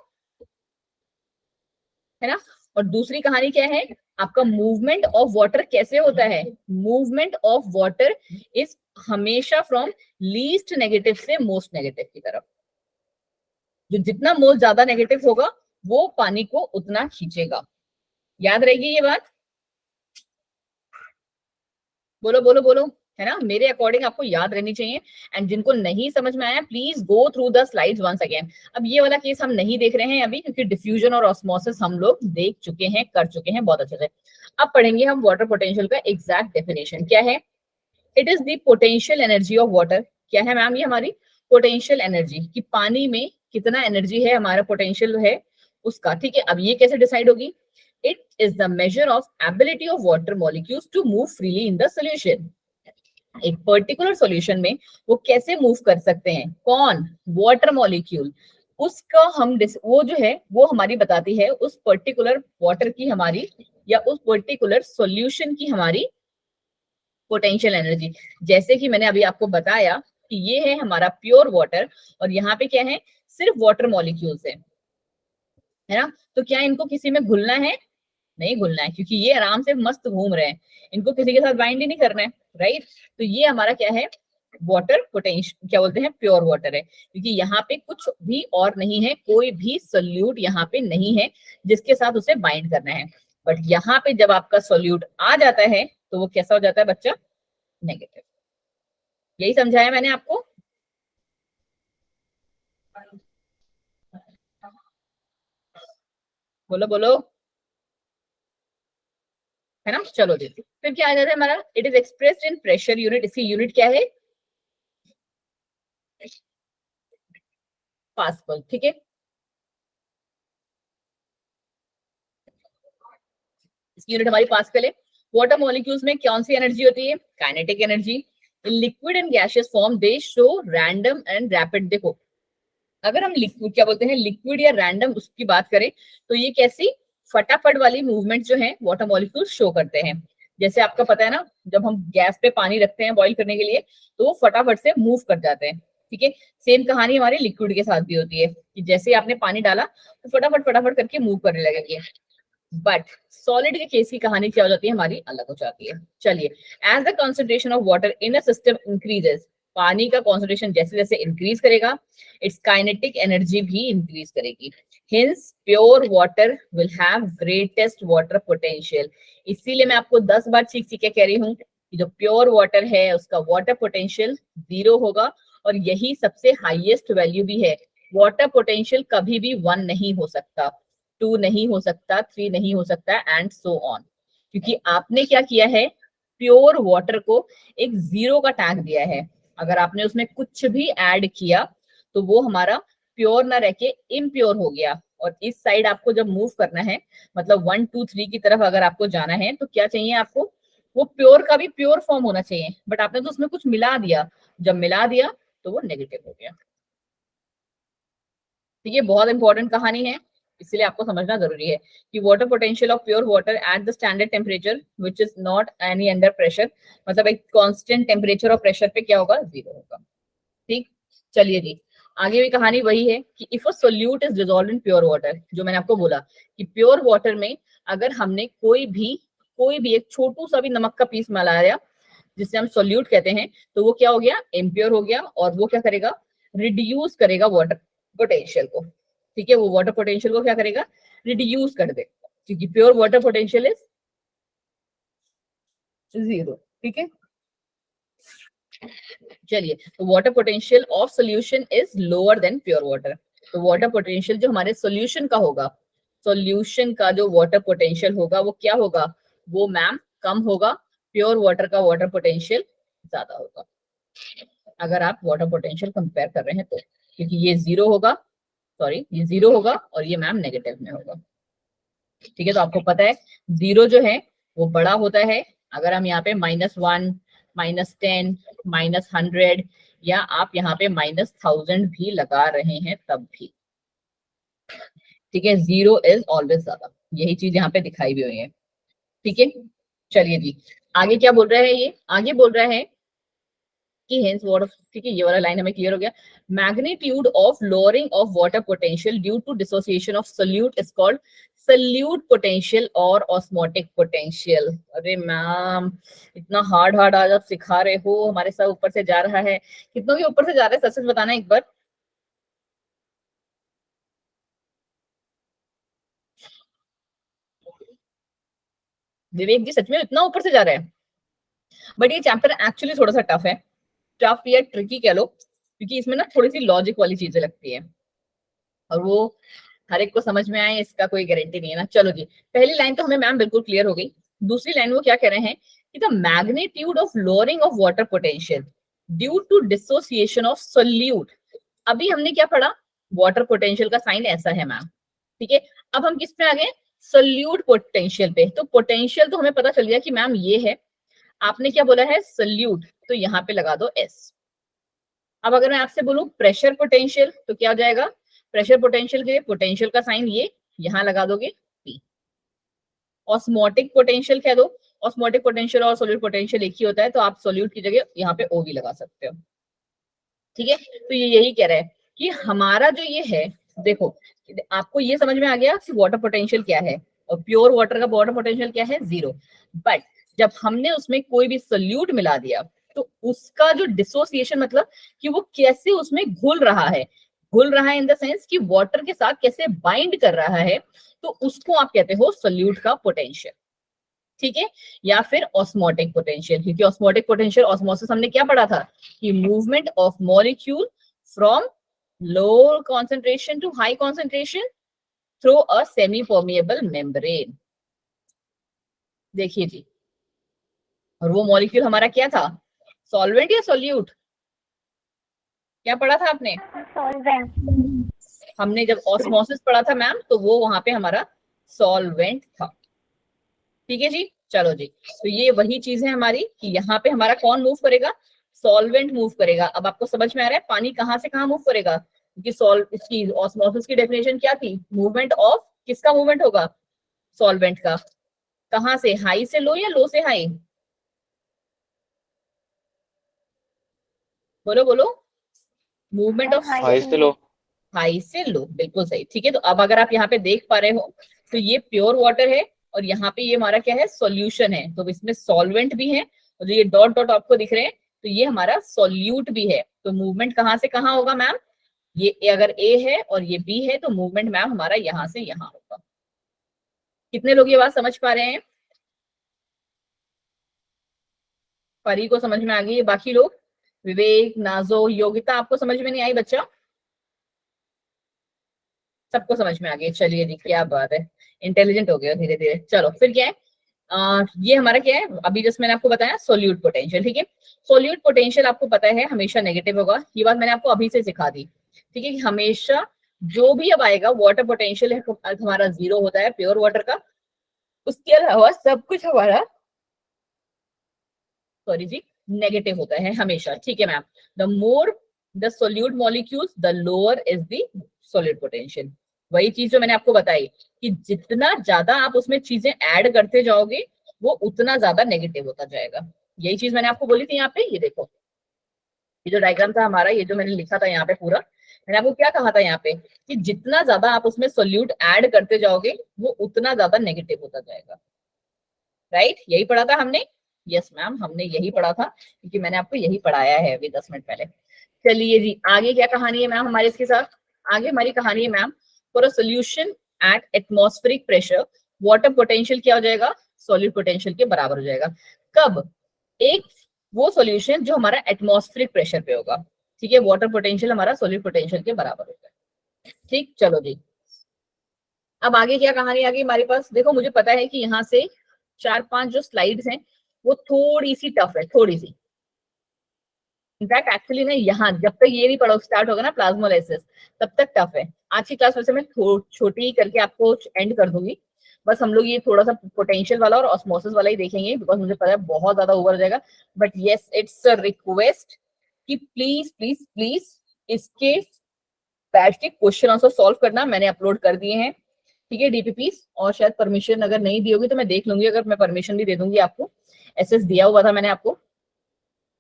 है ना। और दूसरी कहानी क्या है, आपका मूवमेंट ऑफ वाटर कैसे होता है, मूवमेंट ऑफ वाटर इज हमेशा फ्रॉम लीस्ट नेगेटिव से मोस्ट नेगेटिव की तरफ। जो जितना मोस्ट ज्यादा नेगेटिव होगा वो पानी को उतना खींचेगा। याद रहेगी ये बात, बोलो बोलो बोलो, है ना। मेरे अकॉर्डिंग आपको याद रहनी चाहिए। एंड जिनको नहीं समझ में आया please go through the slides once again. अब ये वाला केस हम नहीं देख रहे हैं अभी क्योंकि डिफ्यूजन और ऑस्मोसिस हम लोग देख चुके हैं, कर चुके हैं बहुत अच्छे से। अब पढ़ेंगे हम वाटर पोटेंशियल का एग्जैक्ट डेफिनेशन क्या है। It is the potential energy of water. क्या है मैम, ये हमारी पोटेंशियल एनर्जी कि पानी में कितना एनर्जी है, हमारा पोटेंशियल है उसका। ठीक है, अब ये कैसे डिसाइड होगी, it is the measure of ability of water molecules to move freely in the solution. एक पर्टिकुलर सॉल्यूशन में वो कैसे मूव कर सकते हैं, कौन, वाटर मॉलिक्यूल, उसका हम वो जो है वो हमारी बताती है उस पर्टिकुलर वाटर की हमारी या उस पर्टिकुलर सॉल्यूशन की हमारी पोटेंशियल एनर्जी। जैसे कि मैंने अभी आपको बताया कि ये है हमारा प्योर वाटर और यहाँ पे क्या है, सिर्फ वाटर मॉलिक्यूल्स है ना। तो क्या इनको किसी में घुलना है, नहीं घुलना है क्योंकि ये आराम से मस्त घूम रहे हैं, इनको किसी के साथ बाइंड ही नहीं करना है, राइट। तो ये हमारा क्या है, वाटर पोटेंशियल क्या बोलते हैं, प्योर वाटर है, क्योंकि यहाँ पे कुछ भी और नहीं है, कोई भी सोल्यूट यहाँ पे नहीं है जिसके साथ उसे बाइंड करना है। बट यहाँ पे जब आपका सोल्यूट आ जाता है तो वो कैसा हो जाता है बच्चा, नेगेटिव। यही समझाया मैंने आपको। बोलो बोलो, है ना। चलो देखिए फिर क्या आ जाता है हमारा, it is expressed in pressure unit. इसकी यूनिट क्या है, पास्कल। ठीक है, इसकी यूनिट हमारी पास्कल है। वाटर मॉलिक्यूल्स में कौन सी एनर्जी होती है, kinetic energy. In liquid and gaseous form they show random and rapid. देखो अगर हम लिक्विड क्या बोलते हैं, लिक्विड या रैंडम उसकी बात करें तो ये कैसी फटाफट वाली मूवमेंट जो है वाटर मॉलिक्यूल शो करते हैं। जैसे आपका पता है ना, जब हम गैस पे पानी रखते हैं बॉईल करने के लिए तो वो फटाफट से मूव कर जाते हैं। ठीक है, सेम कहानी हमारे लिक्विड के साथ भी होती है कि जैसे आपने पानी डाला तो फटाफट फटाफट करके मूव करने लगेंगे। बट सॉलिड के केस की कहानी क्या हो जाती है, हमारी अलग हो जाती है। चलिए, as the concentration of water in a system increases, पानी का कॉन्सेंट्रेशन जैसे जैसे इंक्रीज करेगा इट्स काइनेटिक एनर्जी भी इंक्रीज करेगी। Hence pure water will have greatest water potential. इसीलिए मैं आपको 10 बार सीख सीख के कह रही हूँ कि जो प्योर वाटर है उसका वाटर पोटेंशियल 0 होगा और यही सबसे हाईएस्ट वैल्यू भी है। वाटर पोटेंशियल कभी भी 1 नहीं हो सकता, 2 नहीं हो सकता, 3 नहीं हो सकता एंड सो ऑन, क्योंकि आपने क्या किया है, प्योर वाटर को एक 0 का टैग दिया है। अगर आपने उसमें कुछ भी ऐड किया तो वो हमारा प्योर ना रह के इम्प्योर हो गया। और इस साइड आपको जब मूव करना है, मतलब 1 2 3 की तरफ अगर आपको जाना है, तो क्या चाहिए आपको, वो प्योर का भी प्योर फॉर्म होना चाहिए, बट आपने तो उसमें कुछ मिला दिया। जब मिला दिया तो वो नेगेटिव हो गया। ठीक है, बहुत इंपॉर्टेंट कहानी है, इसलिए आपको समझना जरूरी है कि water potential of pure water at the standard temperature which is not any under pressure, मतलब एक कांस्टेंट टेम्परेचर और प्रेशर पे क्या होगा, 0 होगा। ठीक, चलिए जी, आगे भी कहानी वही है कि if a solute is dissolved in pure water, जो मैंने आपको बोला कि प्योर वाटर में अगर हमने कोई भी एक छोटू सा भी नमक का पीस मिलाया, जिसे हम सोल्यूट कहते हैं, तो वो क्या हो गया, इम्प्योर हो गया। और वो क्या करेगा, रिड्यूस करेगा वाटर पोटेंशियल को। ठीक है, वो वाटर पोटेंशियल को क्या करेगा, रिड्यूस कर देगा, क्योंकि प्योर वाटर पोटेंशियल इज 0। ठीक है, चलिए, तो water potential of solution is lower than pure water. तो वाटर पोटेंशियल जो हमारे सोल्यूशन का होगा, सोल्यूशन का जो वाटर पोटेंशियल होगा वो क्या होगा, वो मैम कम होगा, प्योर वाटर का वाटर पोटेंशियल ज्यादा होगा। अगर आप वाटर पोटेंशियल कंपेयर कर रहे हैं तो, क्योंकि ये 0 होगा, सॉरी ये 0 होगा और ये मैम नेगेटिव में होगा। ठीक है, तो आपको पता है 0 जो है वो बड़ा होता है अगर हम यहाँ पे -1, -10, -100 या आप यहाँ पे -1000 भी लगा रहे हैं तब भी। ठीक है, 0 इज ऑलवेज ज्यादा, यही चीज यहाँ पे दिखाई भी हुई है। ठीक है, चलिए जी, आगे क्या बोल रहा है, ये आगे बोल रहा है कि हेंस वाटर, ठीक है, ये वाला लाइन हमें क्लियर हो गया। Magnitude of lowering of water potential due to dissociation of solute is called solute potential और ऑस्मोटिक पोटेंशियल। अरे मैम, इतना हार्ड आज आप सिखा रहे हो, हमारे साथ ऊपर से जा रहा है, कितनों के ऊपर से जा रहा है, सच सच बताना एक बार। विवेक जी, सच में इतना ऊपर से जा रहा है? बट ये चैप्टर एक्चुअली थोड़ा सा टफ है, टफ या ट्रिकी कह लो, क्योंकि इसमें ना थोड़ी सी लॉजिक वाली चीजें लगती है, और वो हर एक को समझ में आए इसका कोई गारंटी नहीं है ना। चलो जी, पहली लाइन तो हमें मैम बिल्कुल क्लियर हो गई। दूसरी लाइन वो क्या कह रहे हैं कि the magnitude of lowering of water potential due to dissociation of solute. अभी हमने क्या पढ़ा, वाटर पोटेंशियल का साइन ऐसा है मैम। ठीक है, अब हम किस पे आ गए, सोल्यूट पोटेंशियल पे। तो पोटेंशियल तो हमें पता चल गया कि मैम ये है, आपने क्या बोला है, सोल्यूट, तो यहाँ पे लगा दो S। अब अगर मैं आपसे बोलूं प्रेशर पोटेंशियल, तो क्या हो जाएगा, प्रेशर पोटेंशियल के लिए पोटेंशियल का साइन ये यहां लगा दोगे P। ऑस्मोटिक पोटेंशियल कह दो, ऑस्मोटिक पोटेंशियल और सोल्यूट पोटेंशियल एक ही होता है, तो आप सोल्यूट की जगह यहाँ पे O भी लगा सकते हो। ठीक है, तो ये यही कह रहा है कि हमारा जो ये है, देखो आपको ये समझ में आ गया कि वाटर पोटेंशियल क्या है, और प्योर वाटर का वाटर पोटेंशियल क्या है, 0। बट जब हमने उसमें कोई भी सोल्यूट मिला दिया तो उसका जो डिसोसिएशन, मतलब कि वो कैसे उसमें घुल रहा है इन द सेंस कि वाटर के साथ कैसे बाइंड कर रहा है, तो उसको आप कहते हो सोल्यूट का पोटेंशियल। ठीक है, या फिर ऑस्मोटिक पोटेंशियल, क्योंकि ऑस्मोटिक पोटेंशियल, ऑस्मोसिस हमने क्या पढ़ा था कि movement of molecule from low concentration to high concentration through a semi permeable membrane. देखिए जी, और वो मॉलिक्यूल हमारा क्या था, सॉल्वेंट या सोल्यूट, क्या पढ़ा था आपने, सॉल्वेंट। हमने जब ऑस्मोसिस पढ़ा था मैम, तो वो वहां पे हमारा सॉल्वेंट था। ठीक है जी, चलो जी, तो ये वही चीज है हमारी कि यहाँ पे हमारा कौन मूव करेगा, सॉल्वेंट मूव करेगा। अब आपको समझ में आ रहा है पानी कहाँ से कहाँ मूव करेगा, क्योंकि इसकी ऑस्मोसिस की डेफिनेशन क्या थी, मूवमेंट ऑफ, किसका मूवमेंट होगा, सॉल्वेंट का। कहाँ से, हाई से लो या लो से हाई, बोलो बोलो, मूवमेंट ऑफ, हाई से लो। हाई से लो, बिल्कुल सही। ठीक है, तो अब अगर आप यहाँ पे देख पा रहे हो तो ये प्योर वाटर है और यहाँ पे ये हमारा क्या है, सॉल्यूशन है, तो इसमें सॉल्वेंट भी है, और जो ये डॉट डॉट आपको दिख रहे हैं तो ये हमारा सॉल्यूट भी है। तो मूवमेंट कहाँ से कहाँ होगा मैम, ये अगर A है और ये B है तो मूवमेंट मैम हमारा यहाँ से यहाँ होगा। कितने लोग ये बात समझ पा रहे हैं, परी को समझ में आ गई है, बाकी लोग, विवेक, नाजो, योगिता, आपको समझ में नहीं आई बच्चा, सबको समझ में आ गई, चलिए जी क्या बात है, इंटेलिजेंट हो गए धीरे धीरे। चलो फिर क्या है, ये हमारा क्या है, अभी जस्ट मैंने आपको बताया सोल्यूट पोटेंशियल, ठीक है। सोल्यूट पोटेंशियल आपको पता है हमेशा नेगेटिव होगा, ये बात मैंने आपको अभी से सिखा दी, ठीक है, कि हमेशा जो भी अब आएगा वाटर पोटेंशियल है हमारा 0 होता है प्योर वाटर का, उसके अलावा सब कुछ हमारा सॉरी जी नेगेटिव होता है हमेशा, ठीक है ma'am. The more the solute molecules the lower is the solute potential. वही चीज जो मैंने आपको बताई कि जितना ज्यादा आप उसमें चीजें ऐड करते जाओगे वो उतना ज्यादा नेगेटिव होता जाएगा। यही चीज मैंने आपको बोली थी यहाँ पे, ये देखो ये जो डायग्राम था हमारा, ये जो मैंने लिखा था यहाँ पे पूरा, मैंने आपको क्या कहा था यहाँ पे कि जितना ज्यादा आप उसमें सोल्यूट ऐड करते जाओगे वो उतना ज्यादा नेगेटिव होता जाएगा, राइट? यही पढ़ा था हमने। यस मैम, हमने यही पढ़ा था क्योंकि मैंने आपको यही पढ़ाया है अभी 10 मिनट पहले। चलिए जी, आगे क्या कहानी है मैम हमारे इसके साथ? आगे हमारी कहानी है ma'am, for a solution at atmospheric pressure water potential क्या हो जाएगा? सॉलिड पोटेंशियल के बराबर हो जाएगा। कब? एक वो सॉल्यूशन जो हमारा एटमॉस्फेरिक प्रेशर पे होगा, ठीक है, वाटर पोटेंशियल हमारा सॉलिड पोटेंशियल के बराबर होगा, ठीक। चलो जी, अब आगे क्या कहानी आ गई हमारे पास? देखो मुझे पता है कि यहाँ से 4-5 जो स्लाइड्स हैं वो थोड़ी सी टफ है, थोड़ी सी। इनफैक्ट एक्चुअली ना यहाँ जब तक ये नहीं पढ़ा स्टार्ट होगा ना प्लाज्मोलाइसिस तब तक टफ है। आज की क्लास वैसे मैं छोटी ही करके आपको एंड कर दूंगी, बस हम लोग ये थोड़ा सा पोटेंशियल वाला और ऑस्मोसिस वाला ही देखेंगे बिकॉज मुझे पता है बहुत ज्यादा ओवर हो जाएगा। But yes, it's a request कि प्लीज प्लीज प्लीज इसके बैठ के क्वेश्चन आंसर सॉल्व करना। मैंने अपलोड कर दिए हैं, ठीक है, डीपीपीस, और शायद परमिशन अगर नहीं दी होगी तो मैं देख लूंगी, अगर मैं परमिशन भी दे दूंगी आपको। एसएस दिया हुआ था मैंने आपको।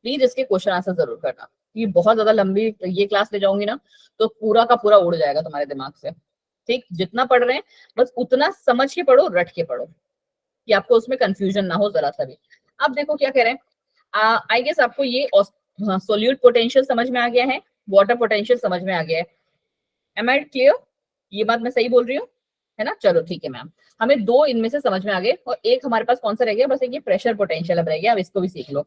प्लीज इसके क्वेश्चन आंसर जरूर करना, ये बहुत ज्यादा लंबी ये क्लास ले जाऊंगी ना तो पूरा का पूरा उड़ जाएगा तुम्हारे दिमाग से, ठीक। जितना पढ़ रहे हैं बस उतना समझ के पढ़ो, रट के पढ़ो कि आपको उसमें कंफ्यूजन ना हो जरा सा भी। अब देखो क्या कह रहे हैं, आई गेस आपको ये सोल्यूट पोटेंशियल समझ में आ गया है, वाटर पोटेंशियल समझ में आ गया है। Am I clear? ये बात मैं सही बोल रही हूँ, है ना? चलो ठीक है मैम, हमें 2 इनमें से समझ में आ गए और एक हमारे पास कौन सा रह गया? बस एक ये प्रेशर पोटेंशियल अब रह गया, अब इसको भी सीख लो,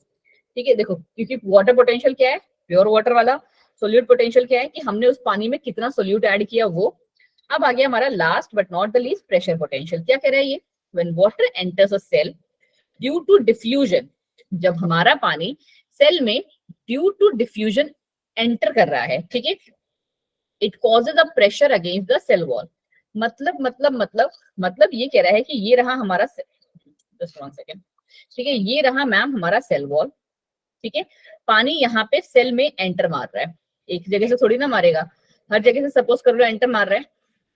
ठीक है। देखो क्योंकि वाटर पोटेंशियल क्या है? प्योर वाटर वाला। सोल्यूट पोटेंशियल क्या है कि हमने उस पानी में कितना सोल्यूट ऐड किया वो। अब आ गया हमारा last but not the least pressure potential. क्या कह रहा है ये? When water enters a cell due to diffusion, जब हमारा पानी सेल में ड्यू टू डिफ्यूजन एंटर कर रहा है, ठीक है, it causes a pressure against the cell wall. मतलब ये कह रहा है कि ये रहा हमारा जस्ट 1 सेकेंड, ठीक है, ये रहा मैम हमारा सेल वॉल, ठीक है। पानी यहाँ पे सेल में एंटर मार रहा है, एक जगह से थोड़ी ना मारेगा, हर जगह से सपोज कर लो एंटर मार रहा है,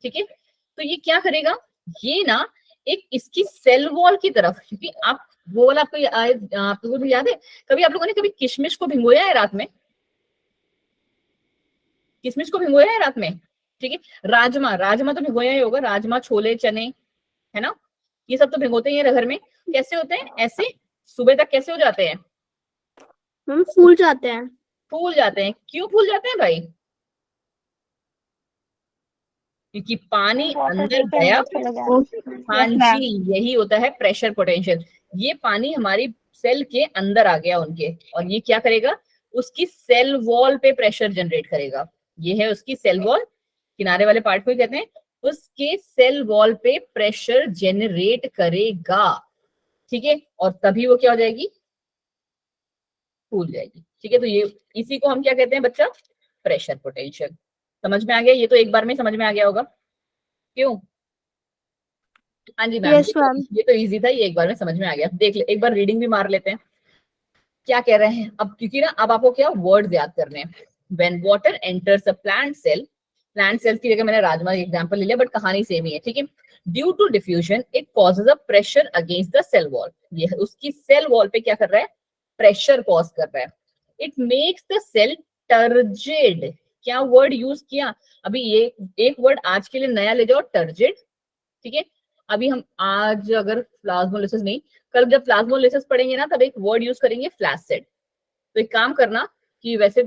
ठीक है। तो ये क्या करेगा? ये ना एक इसकी सेल वॉल की तरफ, क्योंकि आप वो वाला आपको भी याद है, कभी आप लोगों ने कभी किशमिश को भिगोया है रात में? किशमिश को भिगोया है रात में, ठीक है। राजमा तो भिगोया ही होगा, राजमा, छोले, चने, है ना, ये सब तो भिगोते ही हैं घर में। कैसे होते हैं? ऐसे सुबह तक कैसे हो जाते हैं? हम फूल जाते हैं। फूल जाते हैं। क्यों फूल जाते हैं भाई? क्योंकि पानी वाटर अंदर लेके गया। अंदर चले जाते हैं। हाँ Yes, ma'am. जी, यही होता है प्रेशर पोटेंशियल। ये पानी हमारी सेल के अंदर आ गया उनके, और ये क्या करेगा? उसकी सेल वॉल पे प्रेशर जनरेट करेगा। ये है उसकी सेल वॉल, किनारे वाले पार्ट को ही कहते हैं। उसके सेल वॉल पे प्रेशर जनरेट करेगा, ठीक है, और तभी वो क्या हो जाएगी? फूल जाएगी, ठीक है। तो ये इसी को हम क्या कहते हैं बच्चा? Pressure potential. समझ में आ गया? ये तो एक बार में समझ में आ गया होगा, क्यों? हाँ जी मैम, यस मैम। ये तो इजी था, ये एक बार में समझ में आ गया। देख ले, एक बार रीडिंग भी मार लेते हैं क्या कह रहे हैं अब, क्योंकि ना अब आपको क्या वर्ड्स याद करने हैं। When water enters a plant cell की जगह मैंने राजमा एग्जांपल ले लिया बट कहानी सेम ही है, ठीक है। Due to diffusion it causes a pressure against the cell wall. ये उसकी सेल वॉल पे क्या कर रहा है? प्रेशर कॉज कर रहा है। It makes the cell turgid. क्या वर्ड यूज किया अभी? ये एक वर्ड आज के लिए नया ले जाओ, टर्जिड, ठीक है। अभी हम आज अगर प्लाज्मोलिसिस नहीं, कल जब प्लाज्मोलिसिस पढ़ेंगे ना तब एक वर्ड यूज करेंगे, फ्लैसिड। तो एक काम करना कि वैसे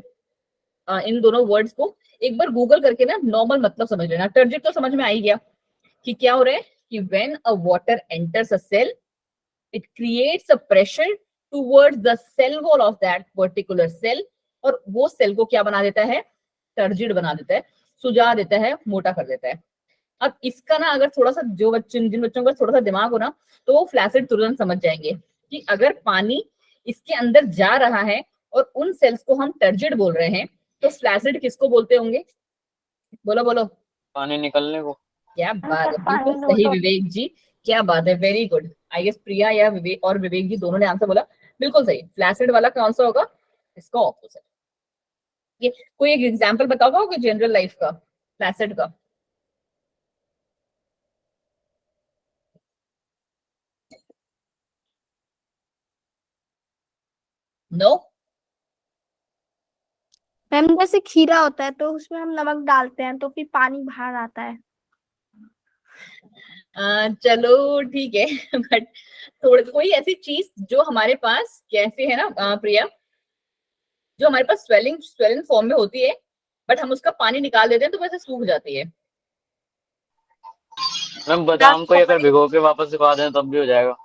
इन दोनों वर्ड्स को एक बार गूगल करके ना नॉर्मल मतलब समझ लेना। टर्जिड तो समझ में आ ही गया कि क्या हो रहा है कि when a water enters a cell it creates a pressure towards the cell wall of that particular cell, और वो सेल को क्या बना देता है? टर्जिड बना देता है, सुजा देता है, मोटा कर देता है। अब इसका ना अगर थोड़ा सा जो बच्चे जिन बच्चों का थोड़ा सा दिमाग हो ना, तो वो फ्लैसिड तुरंत समझ जाएंगे कि अगर पानी इसके अंदर जा रहा है और उन सेल्स को हम टर्जिड बोल रहे हैं, तो फ्लैसिड किसको बोलते होंगे? बोलो बोलो। पानी निकलने को। क्या बात है, पानी बिल्कुल सही लूटो। विवेक जी, क्या बात है, वेरी गुड। आई गेस प्रिया या विवेक और विवेक जी दोनों ने आंसर बोला, बिल्कुल सही। फ्लैसिड वाला कौन सा होगा? इसका ऑपोजिट। ये कोई एक एग्जांपल बताओगा कोई जनरल लाइफ का फ्लैसिड का? नो? मैम जैसे खीरा होता है तो उसमें हम नमक डालते हैं तो फिर पानी बाहर आता है। चलो ठीक है बट थोड़ी कोई ऐसी चीज जो हमारे पास कैसे है ना प्रिया, जो हमारे पास स्वेलिंग स्वेलिंग फॉर्म में होती है बट हम उसका पानी निकाल देते हैं तो वैसे सूख जाती है। मैम बादाम को ही अगर भिगो के वापस सुखा दें तब भी हो जाएगा।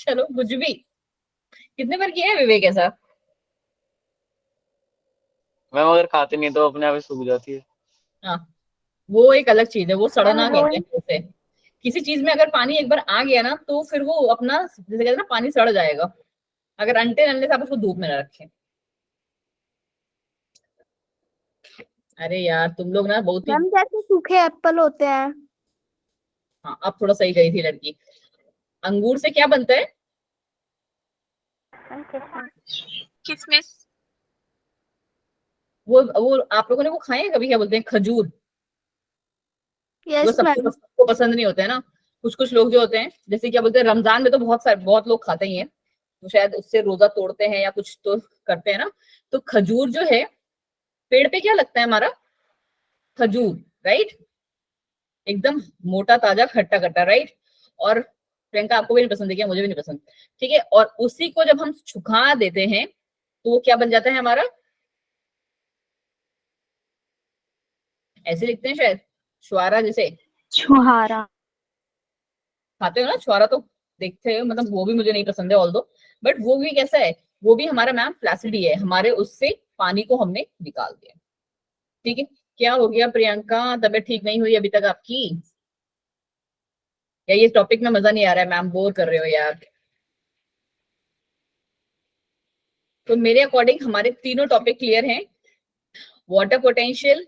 चलो कुछ भी। कितने बार किया है विवेक ऐसा? मैम अगर खाते नहीं तो अपने आप ही सूख जाती है। हाँ, वो एक अलग चीज है, वो मैम सड़ना कहते रोई। हैं उसे। किसी चीज में अगर पानी एक बार आ गया ना तो फिर वो अपना जैसे कहते हैं ना पानी सड़ जाएगा, अगर अंटे नल्ले से आप उसको धूप में ना रखें। अरे यार तुम लोग ना बहुत ही। मैम जैसे सूखे एप्पल होते हैं। हाँ, अब थोड़ा सही गई थी लड़की। अंगूर से क्या बनता है? किसमिस। वो आप लोगों ने वो खाए हैं कभी? क्या बोलते हैं, खजूर? वो यस मैम। सबको पसंद नहीं होते है ना। कुछ कुछ लोग जो होते हैं, जैसे क्या बोलते हैं, रमजान में तो बहुत लोग खाते ही हैं, तो शायद उससे रोजा तोड़ते हैं या कुछ तो करते हैं ना। तो खजूर जो है, पेड़ पे क्या लगता है हमारा? खजूर, राइट? एकदम मोटा ताजा खट्टा खट्टा, राइट? और प्रियंका आपको भी नहीं पसंद है क्या? मुझे भी नहीं पसंद। ठीक है, और उसी को जब हम सुखा देते हैं तो वो क्या बन जाता है हमारा? ऐसे लिखते हैं शायद, छुआरा जैसे। छुहारा। खाते हो ना छुआरा तो? देखते हो, मतलब वो भी मुझे नहीं पसंद है ऑल्दो, बट वो भी कैसा है? वो भी हमारा मैम फ्लैसिड ही है, हमारे उससे पानी को हमने निकाल दिया। ठीक है। क्या हो गया प्रियंका, तबीयत ठीक नहीं हुई अभी तक आपकी? या ये टॉपिक में मजा नहीं आ रहा है, मैम बोर कर रहे हो यार? तो मेरे अकॉर्डिंग हमारे तीनों टॉपिक क्लियर हैं। वाटर पोटेंशियल,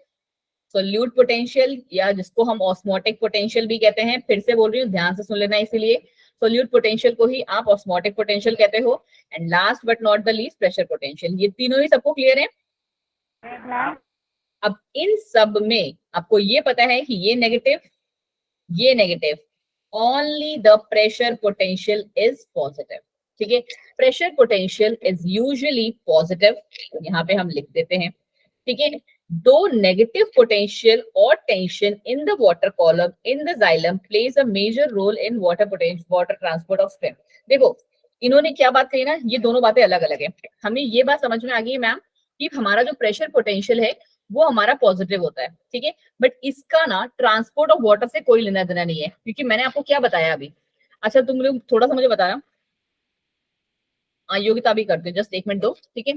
सोल्यूट पोटेंशियल, या जिसको हम ऑस्मोटिक पोटेंशियल भी कहते हैं, फिर से बोल रही हूँ ध्यान से सुन लेना, इसीलिए सोल्यूट पोटेंशियल को ही आप ऑस्मोटिक पोटेंशियल कहते हो। And last but not the least pressure potential. ये तीनों ही सबको क्लियर है? मैम अब इन सब में आपको ये पता है कि ये नेगेटिव, ये negative, only the pressure potential is positive. ठीक है, pressure potential is usually positive, यहाँ पे हम लिख देते हैं। ठीक है, दो नेगेटिव पोटेंशियल और tension in the water column in the xylem plays a major role in water potential water transport of stream. देखो इन्होंने क्या बात कही ना, ये दोनों बातें अलग अलग है। हमें ये बात समझ में आ गई मैम कि हमारा जो प्रेशर पोटेंशियल है वो हमारा पॉजिटिव होता है, ठीक है, बट इसका ना ट्रांसपोर्ट ऑफ वाटर से कोई लेना देना नहीं है, क्योंकि मैंने आपको क्या बताया अभी। अच्छा तुम लोग थोड़ा सा मुझे बताना, योग्यता भी करते, जस्ट एक मिनट दो, ठीक है,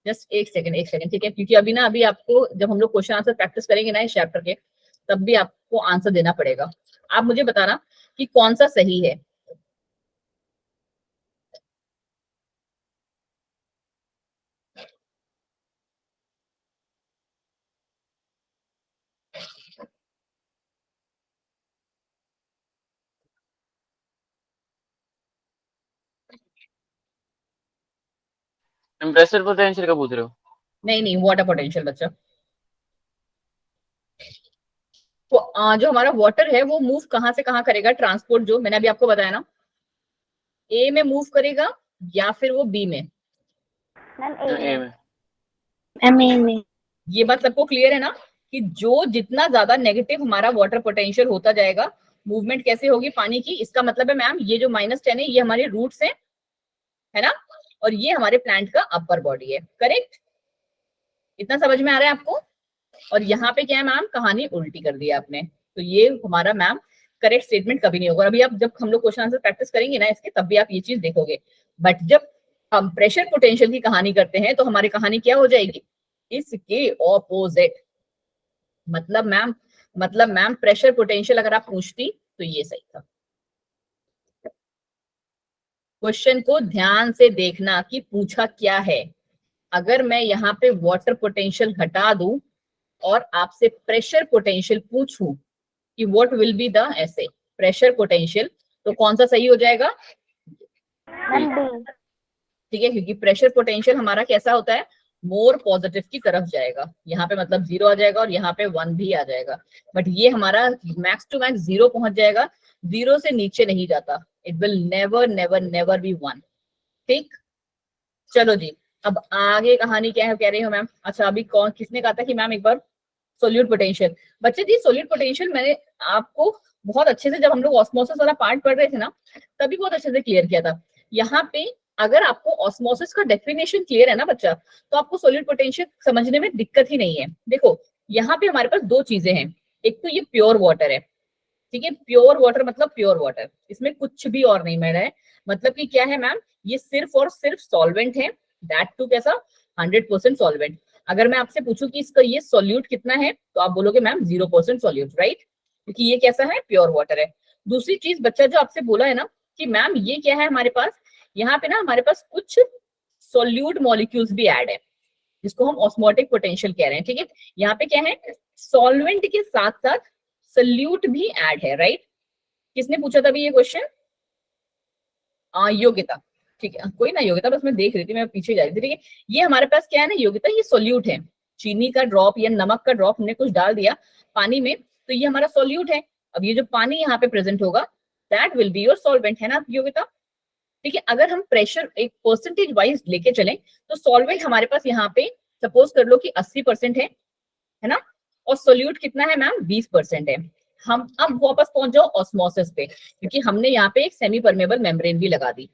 जस्ट एक सेकंड, ठीक है, क्योंकि अभी ना अभी आपको जब हम लोग क्वेश्चन आंसर प्रैक्टिस करेंगे ना इस चैप्टर के, तब भी आपको आंसर देना पड़ेगा। आप मुझे बताना कि कौन सा सही है। प्रेशर पोटेंशियल का पूछ रहे हो? नहीं वाटर पोटेंशियल बच्चा। तो जो हमारा वाटर है वो मूव कहाँ से कहाँ करेगा ट्रांसपोर्ट, जो मैंने अभी आपको बताया ना, ए में मूव करेगा या फिर वो बी में? मैम ए में। ए में। ये बात सबको क्लियर है ना कि जो जितना ज्यादा नेगेटिव हमारा वाटर पोटेंशियल होता जाएगा, मूवमेंट कैसे होगी पानी की, इसका मतलब है मैम ये जो -10 है ये हमारे रूट्स है ना, और ये हमारे प्लांट का अपर बॉडी है, करेक्ट? इतना समझ में आ रहा है आपको? और यहाँ पे क्या है मैम, कहानी उल्टी कर दी आपने, तो ये हमारा मैम करेक्ट स्टेटमेंट कभी नहीं होगा। अभी आप जब हम लोग क्वेश्चन आंसर प्रैक्टिस करेंगे ना इसके, तब भी आप ये चीज देखोगे, बट जब हम प्रेशर पोटेंशियल की कहानी करते हैं तो हमारी कहानी क्या हो जाएगी, इसके ऑपोजिट। मतलब मैम मतलब मैम प्रेशर पोटेंशियल अगर आप पूछती तो ये सही था। क्वेश्चन को ध्यान से देखना कि पूछा क्या है। अगर मैं यहाँ पे वाटर पोटेंशियल हटा दूं और आपसे प्रेशर पोटेंशियल पूछूं कि व्हाट विल बी द ऐसे प्रेशर पोटेंशियल, तो कौन सा सही हो जाएगा? Ma'am D. ठीक है, क्योंकि प्रेशर पोटेंशियल हमारा कैसा होता है? मोर पॉजिटिव की तरफ जाएगा। यहाँ पे मतलब 0 आ जाएगा और यहाँ पे 1 भी आ जाएगा, बट ये हमारा मैक्स टू मैक्स 0 पहुंच जाएगा, 0 से नीचे नहीं जाता। It will never never never be 1। ठीक, चलो जी, अब आगे कहानी क्या है कह रही हो मैम? अच्छा, अभी कौन किसने कहा था कि मैम एक बार सोल्यूट पोटेंशियल? बच्चे जी सोल्यूट पोटेंशियल मैंने आपको बहुत अच्छे से, जब हम लोग ऑस्मोसिस वाला पार्ट पढ़ रहे थे ना, तभी बहुत अच्छे से क्लियर किया था। यहाँ पे अगर आपको ऑस्मोसिस का डेफिनेशन क्लियर है ना बच्चा, तो आपको सोल्यूट पोटेंशियल समझने में दिक्कत ही नहीं है। देखो यहाँ पे हमारे पास दो चीजें हैं, एक तो ये प्योर वाटर है, ठीक है, प्योर वाटर मतलब प्योर वाटर, इसमें कुछ भी और नहीं मिल रहा है। मतलब कि क्या है मैम, ये सिर्फ और सिर्फ सॉल्वेंट है, दैट टू कैसा? 100% सॉल्वेंट। अगर मैं आपसे पूछूं कि इसका ये सॉल्यूट कितना है, तो आप बोलोगे मैम 0% सॉल्यूट, राइट, क्योंकि ये कैसा है? प्योर वाटर है। दूसरी चीज बच्चा जो आपसे बोला है ना कि मैम ये क्या है हमारे पास, यहाँ पे ना हमारे पास कुछ सॉल्यूट मॉलिक्यूल्स भी ऐड है, जिसको हम ऑस्मोटिक पोटेंशियल कह रहे हैं। ठीक है, यहाँ पे क्या है, सॉल्वेंट के साथ साथ सॉल्यूट भी ऐड है, राइट। किसने पूछा था अभी ये क्वेश्चन? योगिता। ठीक है, कोई ना योगिता, बस मैं देख रही थी, मैं पीछे जा रही थी। ठीक है, ये हमारे पास क्या है ना योगिता, ये सॉल्यूट है, चीनी का ड्रॉप या नमक का ड्रॉप हमने कुछ डाल दिया पानी में, तो ये हमारा सॉल्यूट है। अब ये जो पानी यहाँ पे प्रेजेंट होगा, that will be your solvent, है ना योगिता? ठीक है, अगर हम प्रेशर एक परसेंटेज वाइज लेके चलें, तो सॉल्वेंट हमारे पास यहाँ पे सपोज कर लो कि 80% है ना, और सोल्यूट कितना है मैम? 20% है। हम अब वापस पहुंच जाओ ऑस्मोसिस पे, क्योंकि हमने यहाँ पे एक सेमी परमेबल मेम्ब्रेन भी लगा दी।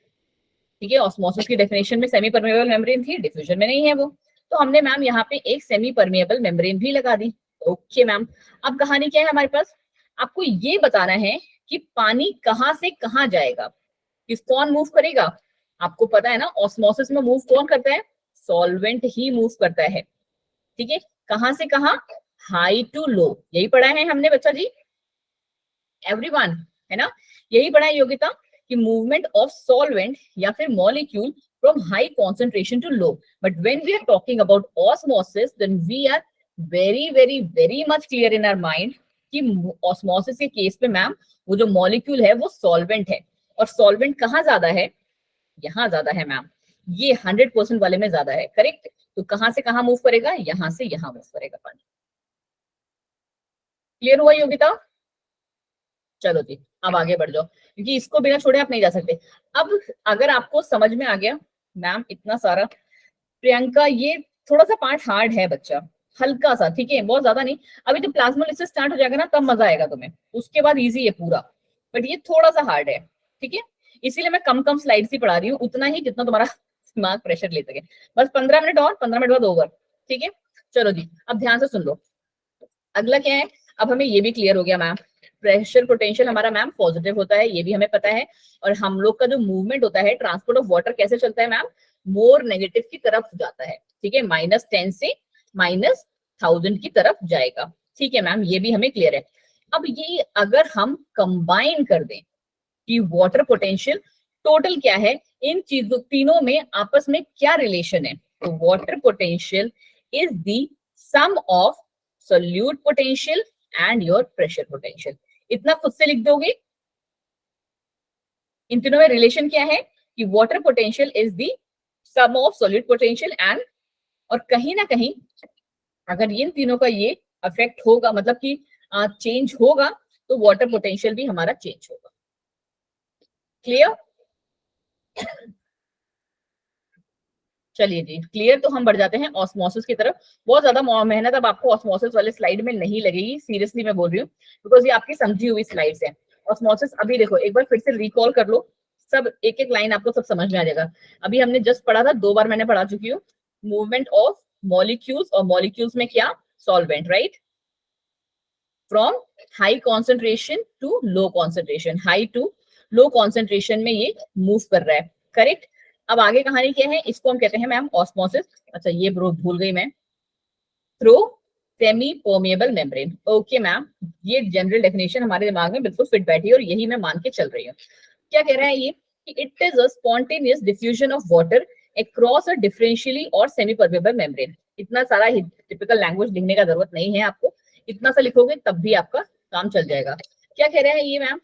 ठीक है, ऑस्मोसिस की डेफिनेशन में सेमी परमेबल मेम्ब्रेन थी, डिफ्यूजन में नहीं है वो, तो हमने मैम यहाँ पे एक सेमी परमेबल मेम्ब्रेन भी लगा दी। ओके मैम, अब कहानी क्या है हमारे पास? आपको ये बताना है कि पानी कहाँ से कहाँ जाएगा, किस कौन मूव करेगा? आपको पता है ना ऑस्मोसिस में मूव कौन करता है? सॉल्वेंट ही मूव करता है। ठीक है, कहां से कहां? हाई टू लो, यही पढ़ा है हमने बच्चा जी, एवरीवन, है ना? यही पढ़ा है योगिता कि मूवमेंट ऑफ सॉल्वेंट या फिर molecule from high concentration to low. But when we are talking about osmosis, then we are very very very much clear in our mind कि ऑस्मोसिस के केस में मैम वो जो मॉलिक्यूल है वो solvent है, और सॉल्वेंट कहाँ ज्यादा है? यहाँ ज्यादा है मैम, ये 100% वाले में ज्यादा है, करेक्ट। तो कहां से कहां मूव करेगा? यहाँ से यहाँ मूव करेगा पानी। क्लियर हुआ योगिता? चलो जी, अब आगे बढ़ जाओ, क्योंकि इसको बिना छोड़े आप नहीं जा सकते। अब अगर आपको समझ में आ गया मैम इतना सारा, प्रियंका ये थोड़ा सा पार्ट हार्ड है बच्चा, हल्का सा, ठीक है, बहुत ज्यादा नहीं। अभी जब प्लाज्मोलिसिस स्टार्ट हो जाएगा ना, तब मजा आएगा तुम्हें, उसके बाद इजी है पूरा, बट ये थोड़ा सा हार्ड है। ठीक है, इसीलिए मैं कम कम स्लाइड्स ही पढ़ा रही हूँ, उतना ही जितना तुम्हारा दिमाग प्रेशर ले सके। बस 15 मिनट और, 15 मिनट बाद ओवर। ठीक है, चलो जी, अब ध्यान से सुन लो। अगला क्या है, अब हमें ये भी क्लियर हो गया मैम, प्रेशर पोटेंशियल हमारा मैम पॉजिटिव होता है, ये भी हमें पता है। और हम लोग का जो मूवमेंट होता है, ट्रांसपोर्ट ऑफ वाटर कैसे चलता है मैम? मोर नेगेटिव की तरफ जाता है। ठीक है, -10 से -1000 की तरफ जाएगा। ठीक है मैम, ये भी हमें क्लियर है। अब ये अगर हम कंबाइन कर दें कि वाटर पोटेंशियल टोटल क्या है, इन चीजों तीनों में आपस में क्या रिलेशन है, तो water potential is the sum of solute potential and your pressure potential. इतना खुद से लिख दोगे। इन तीनों में रिलेशन क्या है कि water potential is the sum of solute potential and, और कहीं ना कहीं अगर इन तीनों का ये अफेक्ट होगा, मतलब कि चेंज होगा, तो वाटर पोटेंशियल भी हमारा चेंज होगा। क्लियर? चलिए जी, क्लियर। तो हम बढ़ जाते हैं ऑस्मोसिस की तरफ। बहुत ज्यादा मेहनत अब आपको ऑस्मोसिस वाले स्लाइड में नहीं लगेगी, सीरियसली मैं बोल रही हूँ, बिकॉज ये आपकी समझी हुई स्लाइड्स है। ऑस्मोसिस अभी देखो, एक बार फिर से रिकॉल कर लो, सब एक एक लाइन आपको सब समझ में आ जाएगा। अभी हमने जस्ट पढ़ा था, 2 बार मैंने पढ़ा चुकी हूँ, मूवमेंट ऑफ मॉलिक्यूल्स, और मॉलिक्यूल्स में क्या? Solvent, right, from high concentration to low concentration, high to low concentration में ये मूव कर रहा है, करेक्ट। अब आगे कहानी क्या है, इसको हम कहते हैं मैम ऑस्मोसिस। अच्छा, ये भूल गई मैं, through semi permeable membrane. Okay ma'am, ये जनरल डेफिनेशन हमारे दिमाग में बिल्कुल फिट बैठी है और यही मैं मान के चल रही हूँ। क्या कह रहा है ये कि it is a spontaneous diffusion of water across a differentially और सेमी परमेबल मेम्ब्रेन। इतना सारा टिपिकल लैंग्वेज लिखने का जरूरत नहीं है आपको, इतना सा लिखोगे तब भी आपका काम चल जाएगा। क्या कह रहा है ये मैम,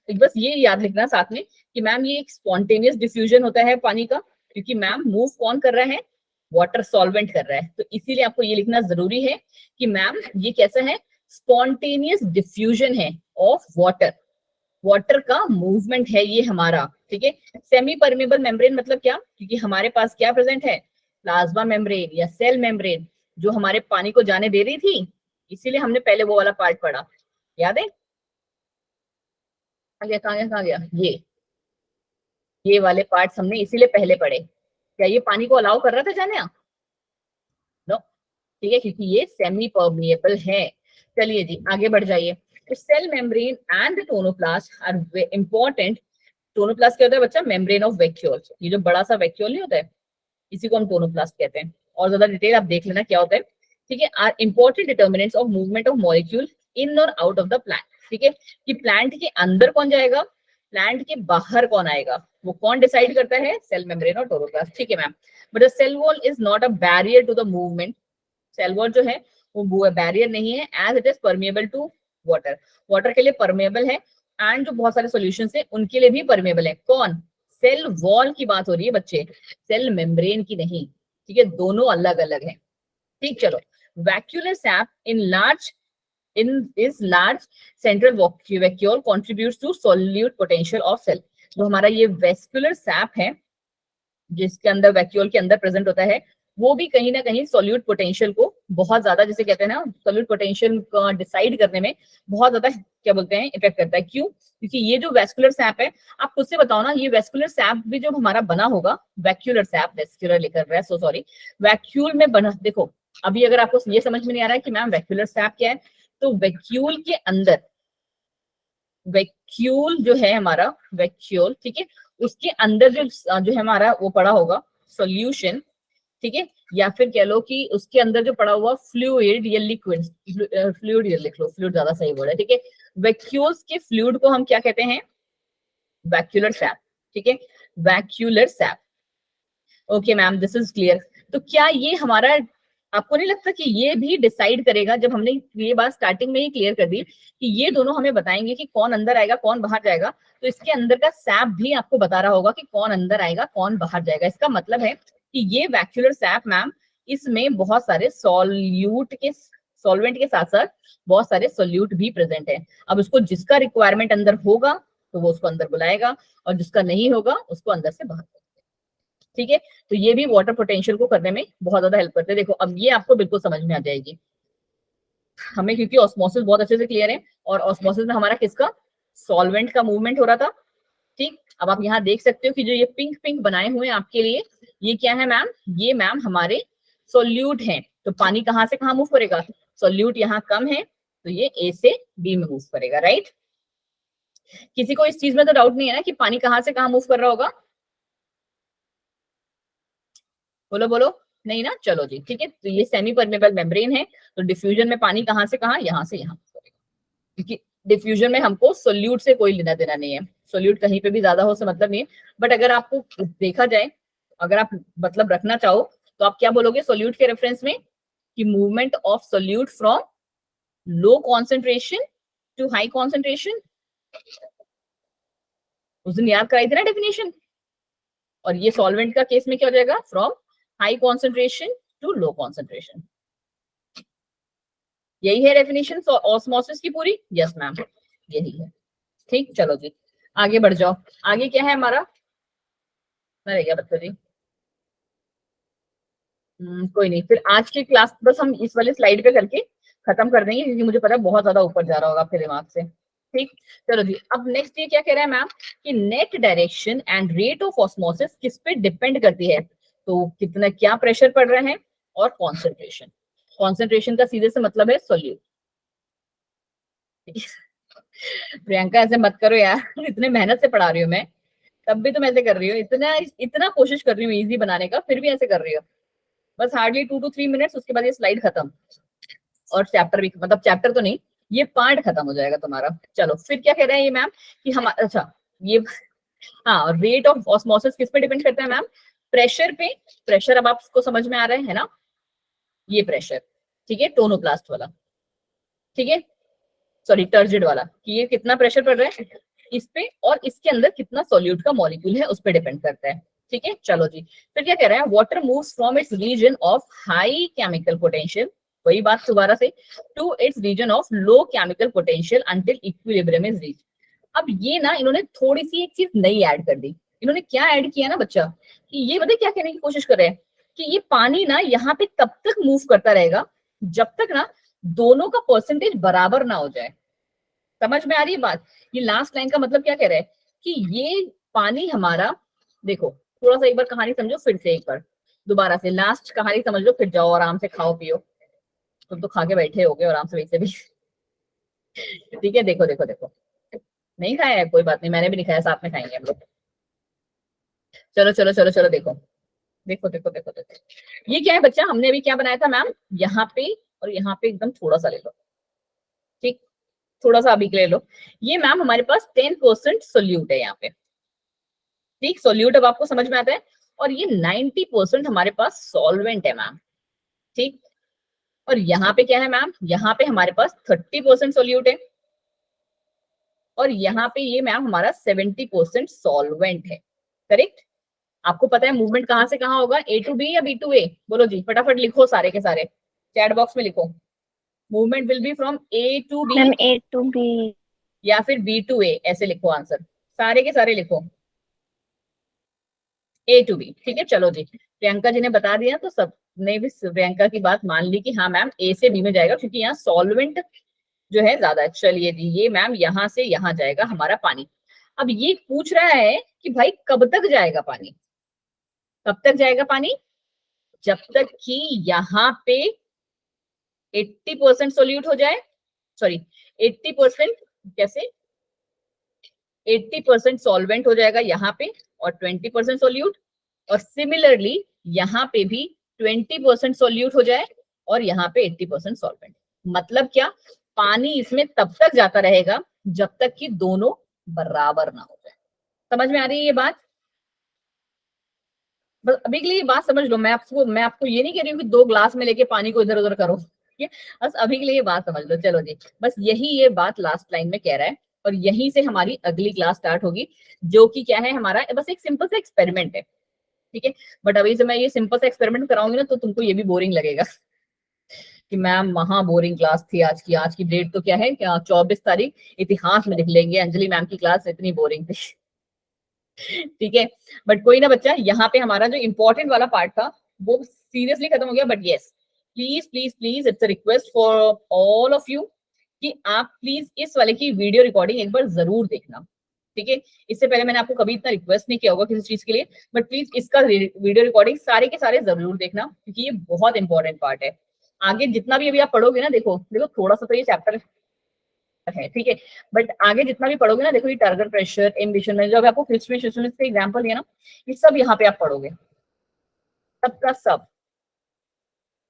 बस ये याद लिखना साथ में कि मैम ये एक स्पॉन्टेनियस डिफ्यूजन होता है पानी का, क्योंकि मैम मूव कौन कर रहा है, वाटर सॉल्वेंट कर रहा है, तो इसीलिए आपको ये लिखना जरूरी है कि मैम ये कैसा है, स्पॉन्टेनियस डिफ्यूजन है ऑफ वाटर, वाटर का मूवमेंट है ये हमारा, ठीक है। सेमी परमेबल मेम्ब्रेन मतलब क्या, क्योंकि हमारे पास क्या प्रेजेंट है, प्लाज्मा मेम्ब्रेन या सेल मेम्ब्रेन जो हमारे पानी को जाने दे रही थी, इसीलिए हमने पहले वो वाला पार्ट पढ़ा, याद है। कहाँ गया ये वाले पार्ट्स हमने इसीलिए पहले पढ़े। क्या ये पानी को अलाउ कर रहा था जाने, नो, ठीक है, क्योंकि ये सेमी परमिएबल है। चलिए जी आगे बढ़ जाइए। तो cell membrane and tonoplast are important. Tonoplast क्या होता है बच्चा, मेम्ब्रेन ऑफ वैक्यूल, ये जो बड़ा सा वैक्यूल नहीं होता है, इसी को हम टोनोप्लास्ट कहते हैं। और ज्यादा डिटेल आप देख लेना क्या होता है, ठीक है। Are important determinants of movement of molecule in और आउट ऑफ द प्लांट, ठीक है, कि प्लांट के अंदर कौन जाएगा, प्लांट के बाहर कौन आएगा, वो कौन डिसाइड करता है, सेल मेम्ब्रेन और टोनोप्लास्ट, ठीक है ma'am. But the cell wall is not a barrier to the movement, cell wall जो है वो बैरियर नहीं है, as it is permeable to water, water के लिए परमिएबल है, एंड जो बहुत सारे सॉल्यूशंस है उनके लिए भी परमिएबल है। कौन, सेल वॉल की बात हो रही है बच्चे, सेल मेम्ब्रेन की नहीं, ठीक है, दोनों अलग अलग है, ठीक। चलो, वैक्यूलर सैप इस large central vacuole contributes to solute potential of cell। जो हमारा ये वेस्कुलर सैप है जिसके अंदर वैक्यूल के अंदर प्रेजेंट होता है, वो भी कहीं ना कहीं सोल्यूट पोटेंशियल को बहुत ज्यादा, जैसे कहते हैं ना, सोल्यूट पोटेंशियल को डिसाइड करने में बहुत ज्यादा क्या बोलते हैं इफेक्ट करता है। क्यों, क्योंकि ये जो वेस्कुलर सैप है, आप खुद से बताओ ना, ये वेस्कुलर सैप भी जो हमारा बना होगा, वैक्यूलर सैप, वेस्कुलर लिखा रहा है, सो सॉरी, वैक्यूल में बना, देखो अभी अगर आपको ये समझ में नहीं आ रहा है कि मैम वैक्यूलर सैप क्या है, तो वैक्यूल के अंदर, वैक्यूल जो है हमारा वैक्यूल, ठीक है, उसके अंदर जो है हमारा वो पड़ा होगा सॉल्यूशन, ठीक है, या फिर कह लो कि उसके अंदर जो पड़ा हुआ फ्लूइड या लिक्विड, फ्लूइड या लिख लो, फ्लूइड ज्यादा सही वर्ड है, ठीक है। वैक्यूल्स के फ्लूइड को हम क्या कहते हैं, वैक्यूलर सैप, ठीक है, vacuolar SAP. Okay ma'am, this is clear. तो क्या ये हमारा, आपको नहीं लगता कि ये भी डिसाइड करेगा, जब हमने ये बात स्टार्टिंग में ही क्लियर कर दी कि ये दोनों हमें बताएंगे कि कौन अंदर आएगा कौन बाहर जाएगा, तो इसके अंदर का सैप भी आपको बता रहा होगा कि कौन अंदर आएगा कौन बाहर जाएगा। इसका मतलब है कि ये वैक्यूलर सैप मैम, इसमें बहुत सारे सॉल्वेंट के साथ साथ बहुत सारे सोल्यूट भी प्रेजेंट है। अब उसको जिसका रिक्वायरमेंट अंदर होगा तो वो उसको अंदर बुलाएगा, और जिसका नहीं होगा उसको अंदर से बाहर, ठीक है। तो ये भी वाटर पोटेंशियल को करने में बहुत ज्यादा हेल्प करते हैं। देखो अब ये आपको बिल्कुल समझ में आ जाएगी हमें, क्योंकि ऑस्मोसिस बहुत अच्छे से क्लियर है, और ऑस्मोसिस में हमारा किसका, सॉल्वेंट का मूवमेंट हो रहा था, ठीक। अब आप यहाँ देख सकते हो कि जो ये पिंक पिंक बनाए हुए हैं आपके लिए, ये क्या है मैम, ये मैम हमारे सोल्यूट हैं। तो पानी कहाँ से कहाँ मूव करेगा, सोल्यूट यहाँ कम है तो ये ए से बी में मूव करेगा, राइट। किसी को इस चीज में तो डाउट नहीं है ना कि पानी कहाँ से कहाँ मूव कर रहा होगा, बोलो बोलो, नहीं ना, चलो जी ठीक है। तो ये सेमी परमेबल मेम्ब्रेन है, तो डिफ्यूजन में पानी कहाँ से कहाँ, यहाँ से यहाँ करेगा, क्योंकि डिफ्यूजन में हमको सोल्यूट से कोई लेना देना नहीं है, सोल्यूट कहीं पे भी ज्यादा हो से मतलब नहीं है। बट अगर आपको देखा जाए, अगर आप मतलब रखना चाहो तो आप क्या बोलोगे सोल्यूट के रेफरेंस में, कि movement of solute from low concentration to high concentration, उस दिन याद कराई थी ना डेफिनेशन। और ये सॉल्वेंट का केस में क्या हो जाएगा, from high concentration to low concentration, यही है डेफिनेशन ऑस्मोसिस की पूरी। यस मैम, यही है, ठीक। चलो जी आगे बढ़ जाओ, आगे क्या है हमारा, रह गया बच्चों जी। कोई नहीं, फिर आज की क्लास बस हम इस वाले स्लाइड पे करके खत्म कर देंगे, क्योंकि मुझे पता है बहुत ज्यादा ऊपर जा रहा होगा आपके दिमाग से, ठीक। चलो जी, अब नेक्स्ट ये क्या कह रहा है मैम, कि net direction and rate of osmosis किस पे डिपेंड करती है, तो कितना क्या प्रेशर पड़ रहा है, और कॉन्सेंट्रेशन, कॉन्सेंट्रेशन का सीधे से मतलब है सोल्यूट। प्रियंका ऐसे मत करो यार, इतने मेहनत से पढ़ा रही हूँ मैं, तब भी तुम ऐसे कर रही हो, इतना इतना कोशिश कर रही हूँ इजी बनाने का, फिर भी ऐसे कर रही हो। बस हार्डली 2 to 3 मिनट्स, उसके बाद ये स्लाइड खत्म। और चैप्टर भी, मतलब चैप्टर तो नहीं, ये पार्ट खत्म हो जाएगा तुम्हारा। चलो फिर क्या कह रहे हैं ये मैम कि हम, अच्छा ये, हाँ, रेट ऑफ ऑस्मोसिस किस पे डिपेंड करता है मैम? प्रेशर पे। प्रेशर अब आपको समझ में आ रहा है ना, ये प्रेशर, ठीक है, टोनोप्लास्ट वाला, ठीक है, सॉरी टर्जिड वाला, कि ये कितना प्रेशर पड़ रहा है इस पे, और इसके अंदर कितना सोल्यूट का मॉलिक्यूल है उस पे डिपेंड करता है, ठीक है। चलो जी, फिर क्या कह रहा है, water moves from its region of high chemical potential, वही बात दोबारा से, to its region of low chemical potential until equilibrium is reached. अब ये ना इन्होंने थोड़ी सी एक चीज नई ऐड कर दी। इन्होंने क्या ऐड किया ना बच्चा, कि ये बताए क्या कहने की कोशिश कर रहे हैं, कि ये पानी ना यहाँ पे तब तक मूव करता रहेगा जब तक ना दोनों का परसेंटेज बराबर ना हो जाए। समझ में आ रही है बात? ये लास्ट लाइन का मतलब क्या कह रहा है, कि ये पानी हमारा, देखो थोड़ा सा एक बार कहानी समझो, फिर से एक बार दोबारा से लास्ट कहानी समझ लो, फिर जाओ आराम से खाओ पियो। तुम तो खा के बैठे होगे आराम से वैसे भी। ठीक है, देखो देखो देखो, नहीं खाया है कोई बात नहीं, मैंने भी नहीं खाया, साथ में खाएंगे हम लोग। चलो चलो चलो चलो, देखो देखो देखो देखो देखो, ये क्या है बच्चा, हमने अभी क्या बनाया था मैम, यहाँ पे और यहाँ पे एकदम थोड़ा सा ले लो, ठीक, थोड़ा सा अभी ले लो। ये मैम हमारे पास 10% सोल्यूट है यहाँ पे, ठीक, सोल्यूट अब आपको समझ में आता है, और ये 90% हमारे पास सॉल्वेंट है मैम, ठीक। और यहाँ पे क्या है मैम, यहाँ पे हमारे पास 30% सोल्यूट है, और यहाँ पे ये मैम हमारा 70% सॉल्वेंट है, करेक्ट। आपको पता है मूवमेंट कहाँ से कहाँ होगा, A to B या B to A? बोलो जी, फटाफट लिखो सारे के सारे, चैट बॉक्स में लिखो। Movement will be from A to B ma'am A to B या फिर B to A, ऐसे लिखो आंसर, सारे के सारे लिखो, A to B, ठीक है। चलो जी, प्रियंका जी ने बता दिया तो सबने भी प्रियंका की बात मान ली कि हाँ मैम A से B में जाएगा, क्योंकि यहाँ सॉल्वेंट जो है ज्यादा है। चलिए जी, ये मैम यहाँ से यहाँ जाएगा हमारा पानी। अब ये पूछ रहा है कि भाई कब तक जाएगा पानी, कब तक जाएगा पानी, जब तक कि यहाँ पे 80% सोल्यूट हो जाए, सॉरी 80%, कैसे 80% सॉल्वेंट हो जाएगा यहाँ पे और 20% सोल्यूट, और सिमिलरली यहाँ पे भी 20% सोल्यूट हो जाए और यहाँ पे 80% सॉल्वेंट। मतलब क्या, पानी इसमें तब तक जाता रहेगा जब तक कि दोनों बराबर ना हो जाए। समझ में आ रही है ये बात? बस अभी के लिए ये बात समझ लो, मैं आपको ये नहीं कह रही हूँ कि 2 ग्लास में लेके पानी को इधर उधर करो, ठीक है, बस अभी के लिए ये बात समझ लो। चलो जी, बस यही ये बात लास्ट लाइन में कह रहा है, और यहीं से हमारी अगली क्लास स्टार्ट होगी, जो कि क्या है हमारा, बस एक सिंपल सा एक्सपेरिमेंट है, ठीक है। बट अभी से मैं ये सिंपल सा एक्सपेरिमेंट कराऊंगी ना, तो तुमको ये भी बोरिंग लगेगा कि मैम महा बोरिंग क्लास थी आज की डेट तो क्या है, क्या 24 तारीख, इतिहास में लिख लेंगे अंजलि मैम की क्लास इतनी बोरिंग थी। ठीक है, बट कोई ना बच्चा, यहाँ पे हमारा जो इंपॉर्टेंट वाला पार्ट था वो सीरियसली खत्म हो गया। But yes, please please please, it's a request for all of you कि आप प्लीज इस वाले की वीडियो रिकॉर्डिंग एक बार जरूर देखना, ठीक है। इससे पहले मैंने आपको कभी इतना रिक्वेस्ट नहीं किया होगा किसी चीज के लिए, बट प्लीज इसका वीडियो रिकॉर्डिंग सारे के सारे जरूर देखना, क्योंकि ये बहुत इंपॉर्टेंट पार्ट है। आगे जितना भी अभी आप पढ़ोगे ना, देखो देखो थोड़ा सा तो ये चैप्टर है, ठीक है, बट आगे जितना भी पढ़ोगे ना, देखो ये टारगेट प्रेशर, एम्बिशन में जो आपको फिल्ट्रेशन का एग्जांपल दिया ना, ये सब यहाँ पे आप पढ़ोगे, सबका सब।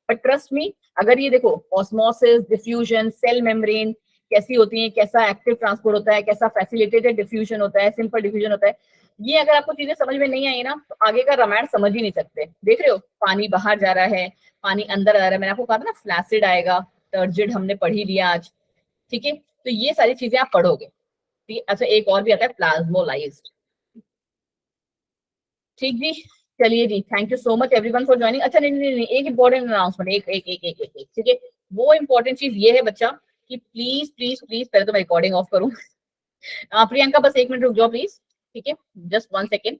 बट ट्रस्ट मी, अगर ये देखो ऑस्मोसिस, डिफ्यूजन, सेल मेम्ब्रेन कैसी होती है, कैसा एक्टिव ट्रांसपोर्ट होता है, कैसा फैसिलिटेटेड डिफ्यूजन होता है, सिंपल डिफ्यूजन होता है, ये अगर आपको चीजें समझ में नहीं आई ना, तो आगे का रामायण समझ ही नहीं सकते। देख रहे हो, पानी बाहर जा रहा है, पानी अंदर आ रहा है, मैंने आपको कहा था ना फ्लैसिड आएगा, टर्जिड हमने पढ़ ही लिया आज, ठीक है। तो ये सारी चीजें आप पढ़ोगे, ठीक है। अच्छा, एक और भी आता है प्लाज्मोलाइज्ड, ठीक जी। चलिए जी, thank you so much everyone for joining. अच्छा नहीं, एक इंपॉर्टेंट अनाउंसमेंट, एक, ठीक है। वो इंपॉर्टेंट चीज ये है बच्चा कि प्लीज प्लीज प्लीज, पहले तो मैं रिकॉर्डिंग ऑफ करूं। प्रियंका बस 1 मिनट रुक जाओ प्लीज, ठीक है, जस्ट 1 सेकेंड।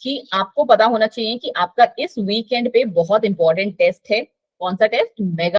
कि आपको पता होना चाहिए कि आपका इस वीकेंड पे बहुत इंपॉर्टेंट टेस्ट है। कौन सा टेस्ट? मेगा